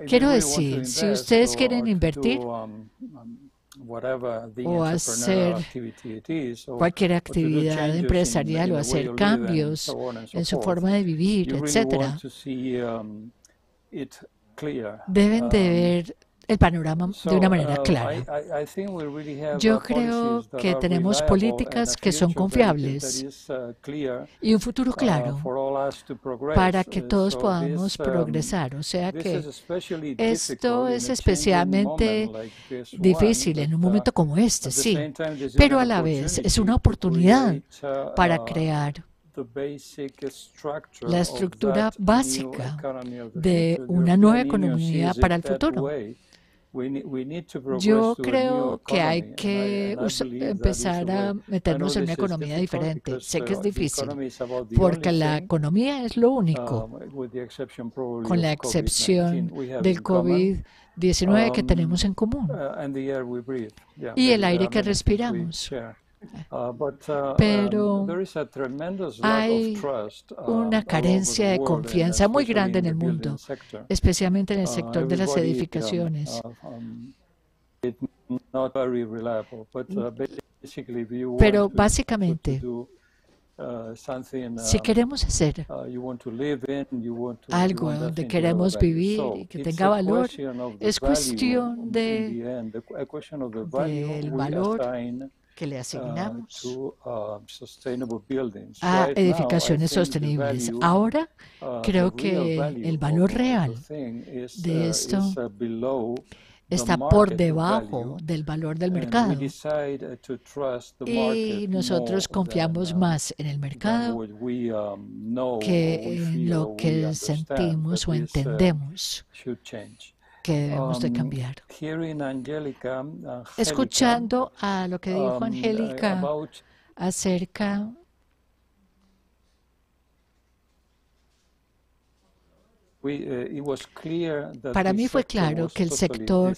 Speaker 4: Quiero decir, si ustedes quieren invertir o hacer cualquier actividad empresarial o hacer cambios en su forma de vivir, etcétera, deben de ver el panorama de una manera clara. Yo creo que tenemos políticas que son confiables y un futuro claro para que todos podamos progresar. O sea que esto es especialmente difícil en un momento como este, sí, pero a la vez es una oportunidad para crear la estructura básica de una nueva economía para el futuro. Yo creo que hay que empezar a meternos en una economía diferente. Sé que es difícil, porque la economía es lo único, con la excepción del COVID-19 que tenemos en común y el aire que respiramos. Pero hay una carencia de confianza muy grande en el mundo, especialmente en el sector de las edificaciones. Pero básicamente, si queremos hacer algo donde queremos vivir y que tenga valor, es cuestión del valor que le asignamos a edificaciones sostenibles. Ahora creo que el valor real de esto está por debajo del valor del mercado. Y nosotros confiamos más en el mercado que en lo que sentimos o entendemos que debemos de cambiar. Escuchando a lo que dijo Angélica acerca para mí fue claro que el sector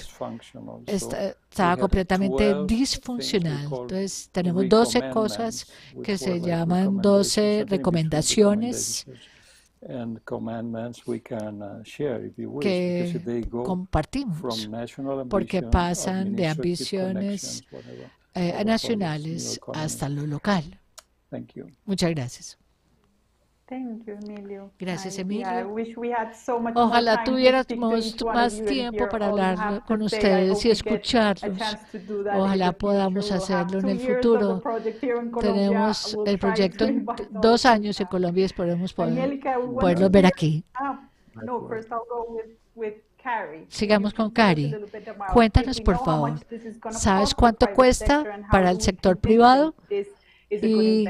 Speaker 4: estaba completamente disfuncional. Entonces, tenemos 12 cosas que se llaman 12 recomendaciones que compartimos, porque pasan de ambiciones nacionales hasta lo local. Muchas gracias. Gracias, Emilio. Ojalá tuviéramos más tiempo para hablar con ustedes y escucharlos. Ojalá podamos hacerlo en el futuro. Tenemos el proyecto en 2 años en Colombia y esperemos poderlos ver aquí. Sigamos con Cari. Cuéntanos, por favor. ¿Sabes cuánto cuesta para el sector privado? ¿Y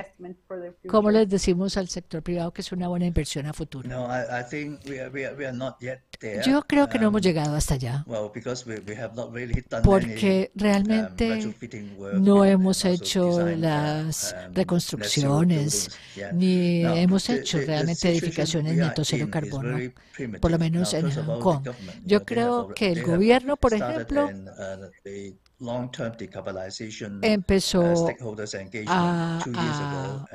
Speaker 4: cómo les decimos al sector privado que es una buena inversión a futuro? Yo creo que no hemos llegado hasta allá, porque realmente no hemos hecho las reconstrucciones, ni hemos hecho realmente edificaciones neto cero carbono, por lo menos en Hong Kong. Yo creo que el gobierno, por ejemplo, empezó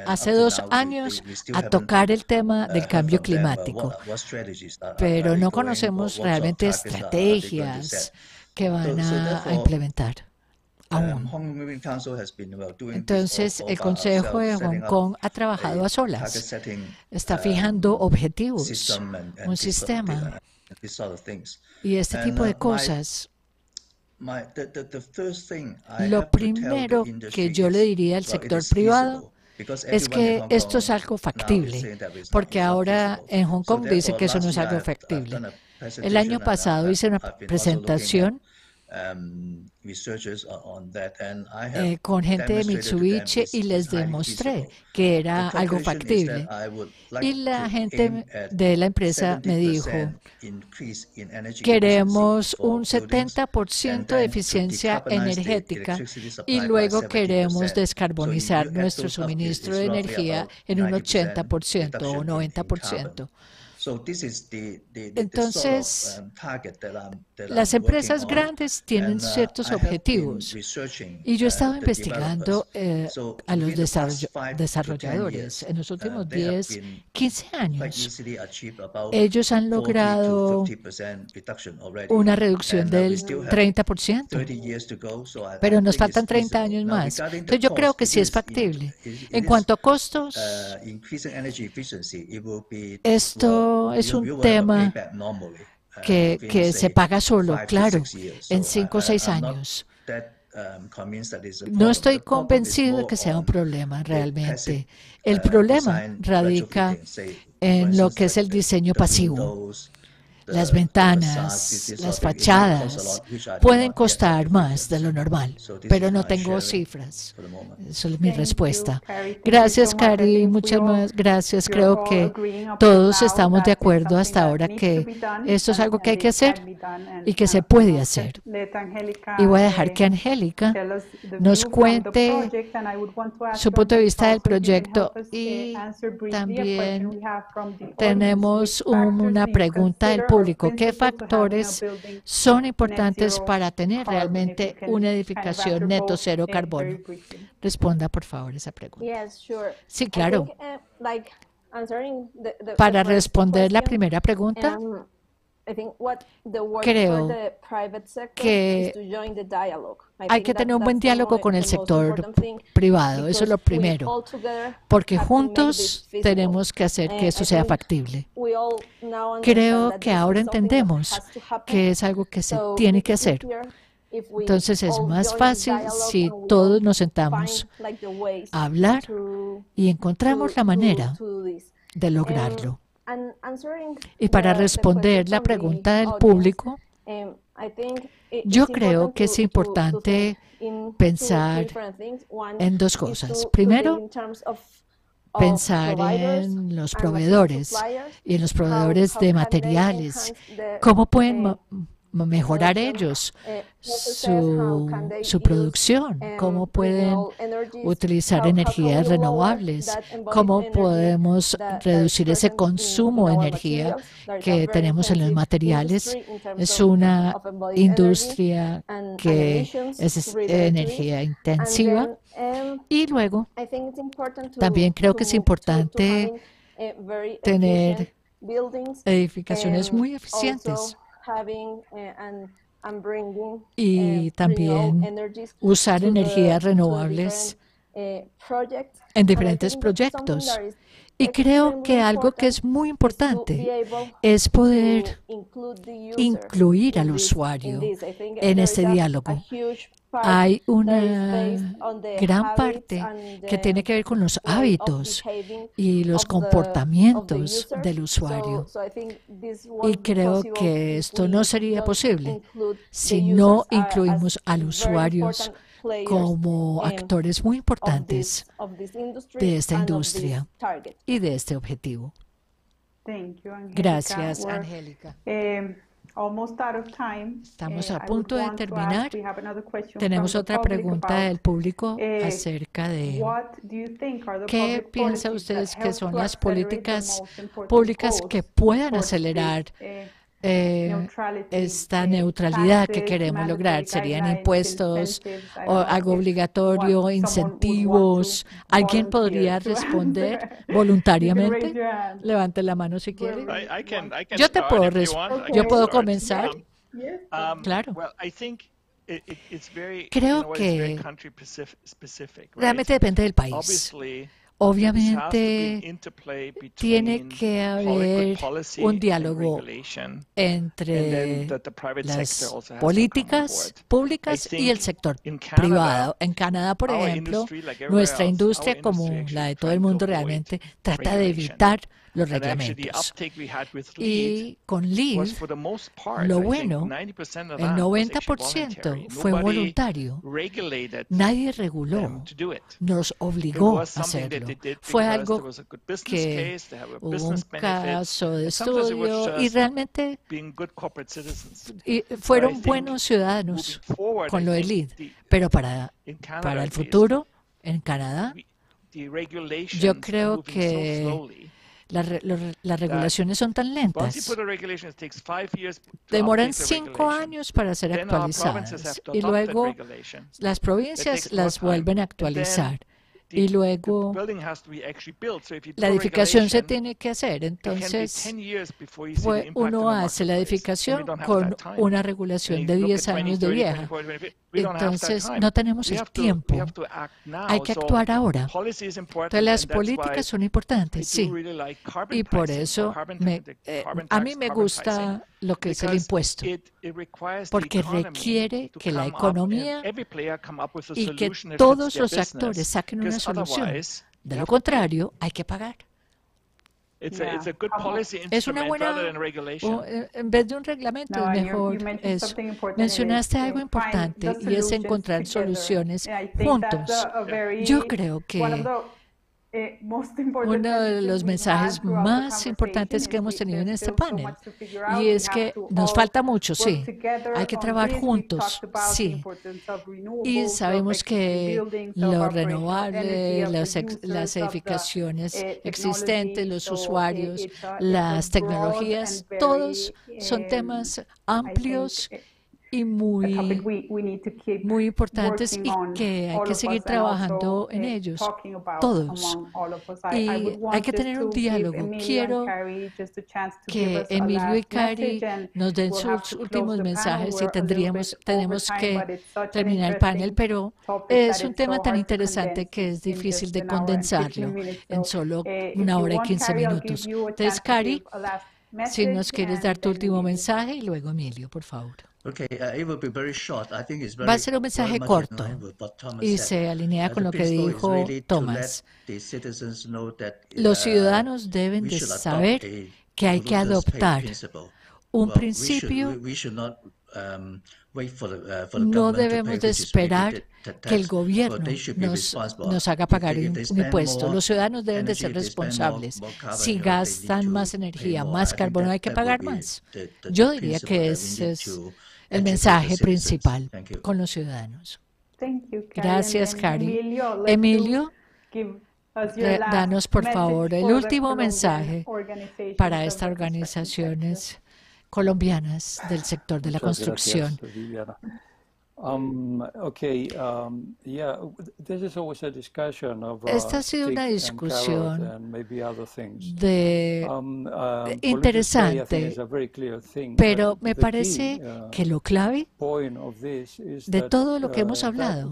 Speaker 4: hace 2 años a tocar el tema del cambio climático, pero no conocemos realmente estrategias que van a implementar aún. Entonces, el Consejo de Hong Kong ha trabajado a solas, está fijando objetivos, un sistema y este tipo de cosas. Lo primero que yo le diría al sector privado es que esto es algo factible, porque ahora en Hong Kong dicen que eso no es algo factible. El año pasado hice una presentación con gente de Mitsubishi y les demostré que era algo factible. Y la gente de la empresa me dijo, queremos un 70% de eficiencia energética y luego queremos descarbonizar nuestro suministro de energía en un 80% o 90%. Entonces, las empresas grandes tienen ciertos objetivos y yo he estado investigando a los desarrolladores en los últimos 10, 15 años. Ellos han logrado una reducción del 30%, pero nos faltan 30 años más. Entonces, yo creo que sí es factible. En cuanto a costos, esto es un tema que se paga solo, claro, en 5 o 6 años. No estoy convencido de que sea un problema realmente. El problema radica en lo que es el diseño pasivo. Las ventanas, las fachadas pueden costar más de lo normal, pero no tengo cifras. Esa es mi respuesta. Gracias, Cari. Muchas más gracias. Creo que todos estamos de acuerdo hasta ahora que esto es algo que hay que hacer y que se puede hacer. Y voy a dejar que Angélica nos cuente su punto de vista del proyecto y también tenemos una pregunta del público. ¿Qué factores son importantes para tener realmente una edificación neto cero carbono? responda por favor esa pregunta. Sí, claro. Para responder la primera pregunta, creo que hay que tener un buen diálogo con el sector privado, eso es lo primero, porque juntos tenemos que hacer que eso sea factible. Creo que ahora entendemos que es algo que se tiene que hacer. Entonces es más fácil si todos nos sentamos a hablar y encontramos la manera de lograrlo. Y para responder la pregunta del público, yo creo que es importante pensar en dos cosas. Primero, pensar en los proveedores y en los proveedores de materiales. ¿Cómo pueden mejorar ellos su producción? ¿Cómo pueden utilizar energías renovables? ¿Cómo podemos reducir ese consumo de energía que tenemos en los materiales? Es una industria que es energía intensiva. Y luego, también creo que es importante tener edificaciones muy eficientes. Y también usar energías renovables en diferentes proyectos. Y creo que algo que es muy importante es poder incluir al usuario en este diálogo. Hay una gran parte que tiene que ver con los hábitos y los comportamientos del usuario. Y creo que esto no sería posible si no incluimos a los usuarios como actores muy importantes de esta industria y de este objetivo. Gracias, Angélica. Estamos a punto de terminar. Tenemos otra pregunta del público acerca de ¿qué piensan ustedes que son las políticas públicas que puedan acelerar esta neutralidad que queremos lograr? ¿Serían impuestos o algo obligatorio, incentivos? ¿Alguien podría responder voluntariamente? Levante la mano si quiere. Yo puedo comenzar. Claro. Creo que realmente depende del país. Obviamente, tiene que haber un diálogo entre las políticas públicas y el sector privado. En Canadá, por ejemplo, nuestra industria, como la de todo el mundo, realmente trata de evitar los reglamentos. Y con LEED, lo bueno, el 90% fue voluntario. Nadie reguló, nos obligó a hacerlo. Fue algo que hubo un caso de estudio y realmente fueron buenos ciudadanos con lo de LEED. Pero para el futuro, en Canadá, yo creo que las regulaciones son tan lentas. Demoran 5 años para ser actualizadas y luego las provincias las vuelven a actualizar. Y luego la edificación se tiene que hacer. Entonces, uno hace la edificación con una regulación de 10 años de vieja. Entonces, no tenemos el tiempo. Hay que actuar ahora. Entonces, las políticas son importantes, sí. Y por eso a mí me gusta lo que es el impuesto, porque requiere que la economía y que todos los actores saquen una solución. De lo contrario, hay que pagar. Es una buena, en vez de un reglamento, es mejor eso. Mencionaste algo importante y es encontrar soluciones juntos. Yo creo que uno de los mensajes más importantes que hemos tenido en este panel, y es que nos falta mucho, sí, hay que trabajar juntos, sí, y sabemos que lo renovable, las edificaciones existentes, los usuarios, las tecnologías, todos son temas amplios y muy importantes y que hay que seguir trabajando en ellos, todos. Y hay que tener un diálogo. Quiero que Emilio y Cari nos den sus últimos mensajes y tenemos que terminar el panel, pero es un tema tan interesante que es difícil de condensarlo en solo 1 hora y 15 minutos. Entonces, Cari, si nos quieres dar tu último mensaje y luego Emilio, por favor. Va a ser un mensaje corto y se alinea con lo que dijo Thomas. Los ciudadanos deben de saber que hay que adoptar un principio. No debemos de esperar que el gobierno nos haga pagar un impuesto. Los ciudadanos deben de ser responsables. Si gastan más energía, más carbono, hay que pagar más. Yo diría que ese es el mensaje principal con los ciudadanos. Gracias, Cari. Emilio, danos por favor el último mensaje para estas organizaciones colombianas del sector de la construcción. Esta ha sido una discusión interesante, pero me parece que lo clave de todo lo que hemos hablado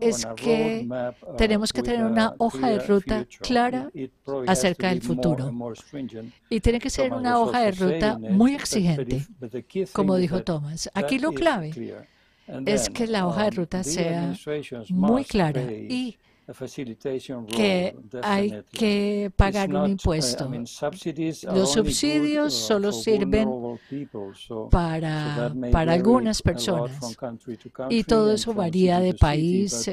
Speaker 4: es que tenemos que tener una hoja de ruta clara acerca del futuro. Y tiene que ser una hoja de ruta muy exigente, como dijo Thomas. Aquí lo clave es que la hoja de ruta sea muy clara y que hay que pagar un impuesto. Los subsidios solo sirven para algunas personas y todo eso varía de país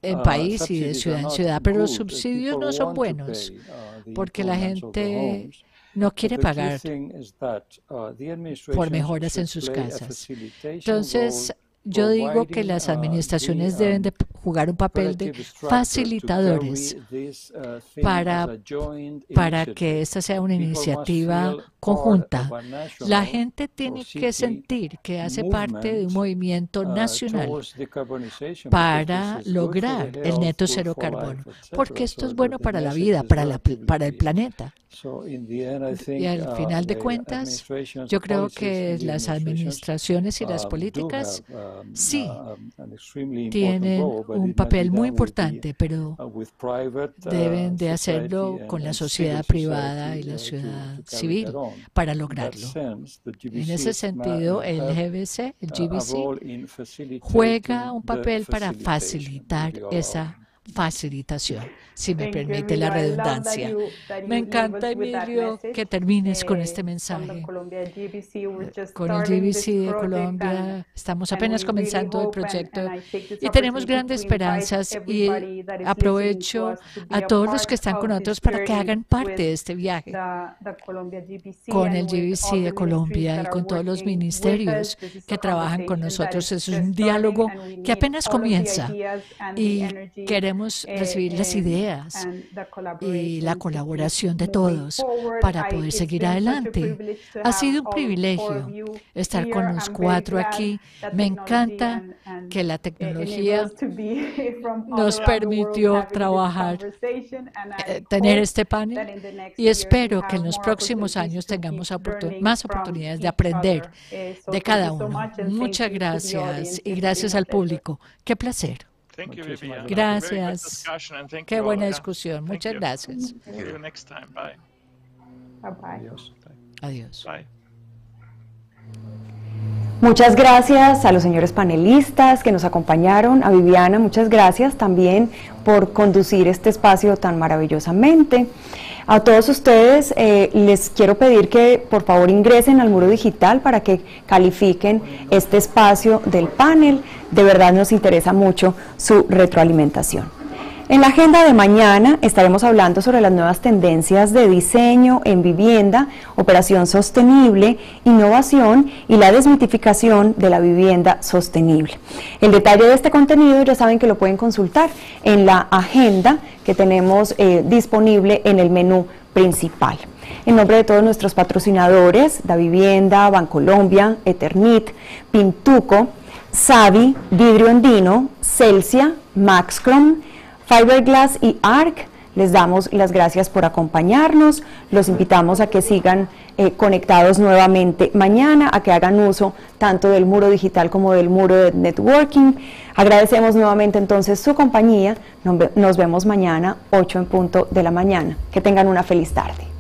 Speaker 4: en país y de ciudad en ciudad, pero los subsidios no son buenos porque la gente no quiere pagar por mejoras en sus casas. Entonces, yo digo que las administraciones deben de jugar un papel de facilitadores para que esta sea una iniciativa conjunta. La gente tiene que sentir que hace parte de un movimiento nacional para lograr el neto cero carbono, porque esto es bueno para la vida, para el planeta. Y al final de cuentas, yo creo que las administraciones y las políticas sí tienen un papel muy importante, pero deben de hacerlo con la sociedad privada y la sociedad civil para lograrlo. En ese sentido, el GBC juega un papel para facilitar esa facilitación, si me permite la redundancia. Me encanta, Emilio, que termines con este mensaje. Con el GBC de Colombia estamos apenas comenzando el proyecto y tenemos grandes esperanzas y aprovecho a todos los que están con nosotros para que hagan parte de este viaje con el GBC de Colombia y con todos los ministerios que trabajan con nosotros. Es un diálogo que apenas comienza y queremos recibir las ideas y la colaboración de todos para poder seguir adelante. Ha sido un privilegio estar con los 4 aquí. Me encanta que la tecnología nos permitió trabajar, tener este panel, y espero que en los próximos años tengamos más oportunidades de aprender de cada uno. Muchas gracias y gracias al público. Qué placer. Gracias. Qué buena discusión. Muchas gracias. Adiós.
Speaker 1: Muchas gracias a los señores panelistas que nos acompañaron, a Viviana, muchas gracias también por conducir este espacio tan maravillosamente. A todos ustedes les quiero pedir que por favor ingresen al muro digital para que califiquen este espacio del panel. De verdad nos interesa mucho su retroalimentación. En la agenda de mañana estaremos hablando sobre las nuevas tendencias de diseño en vivienda, operación sostenible, innovación y la desmitificación de la vivienda sostenible. El detalle de este contenido ya saben que lo pueden consultar en la agenda que tenemos disponible en el menú principal. en nombre de todos nuestros patrocinadores, Da Vivienda, Bancolombia, Eternit, Pintuco, Savi, Vidrio Andino, Celsia, Maxcrom, Fiberglass y ARC, les damos las gracias por acompañarnos, los invitamos a que sigan conectados nuevamente mañana, a que hagan uso tanto del muro digital como del muro de networking. Agradecemos nuevamente entonces su compañía, nos vemos mañana 8 en punto de la mañana. Que tengan una feliz tarde.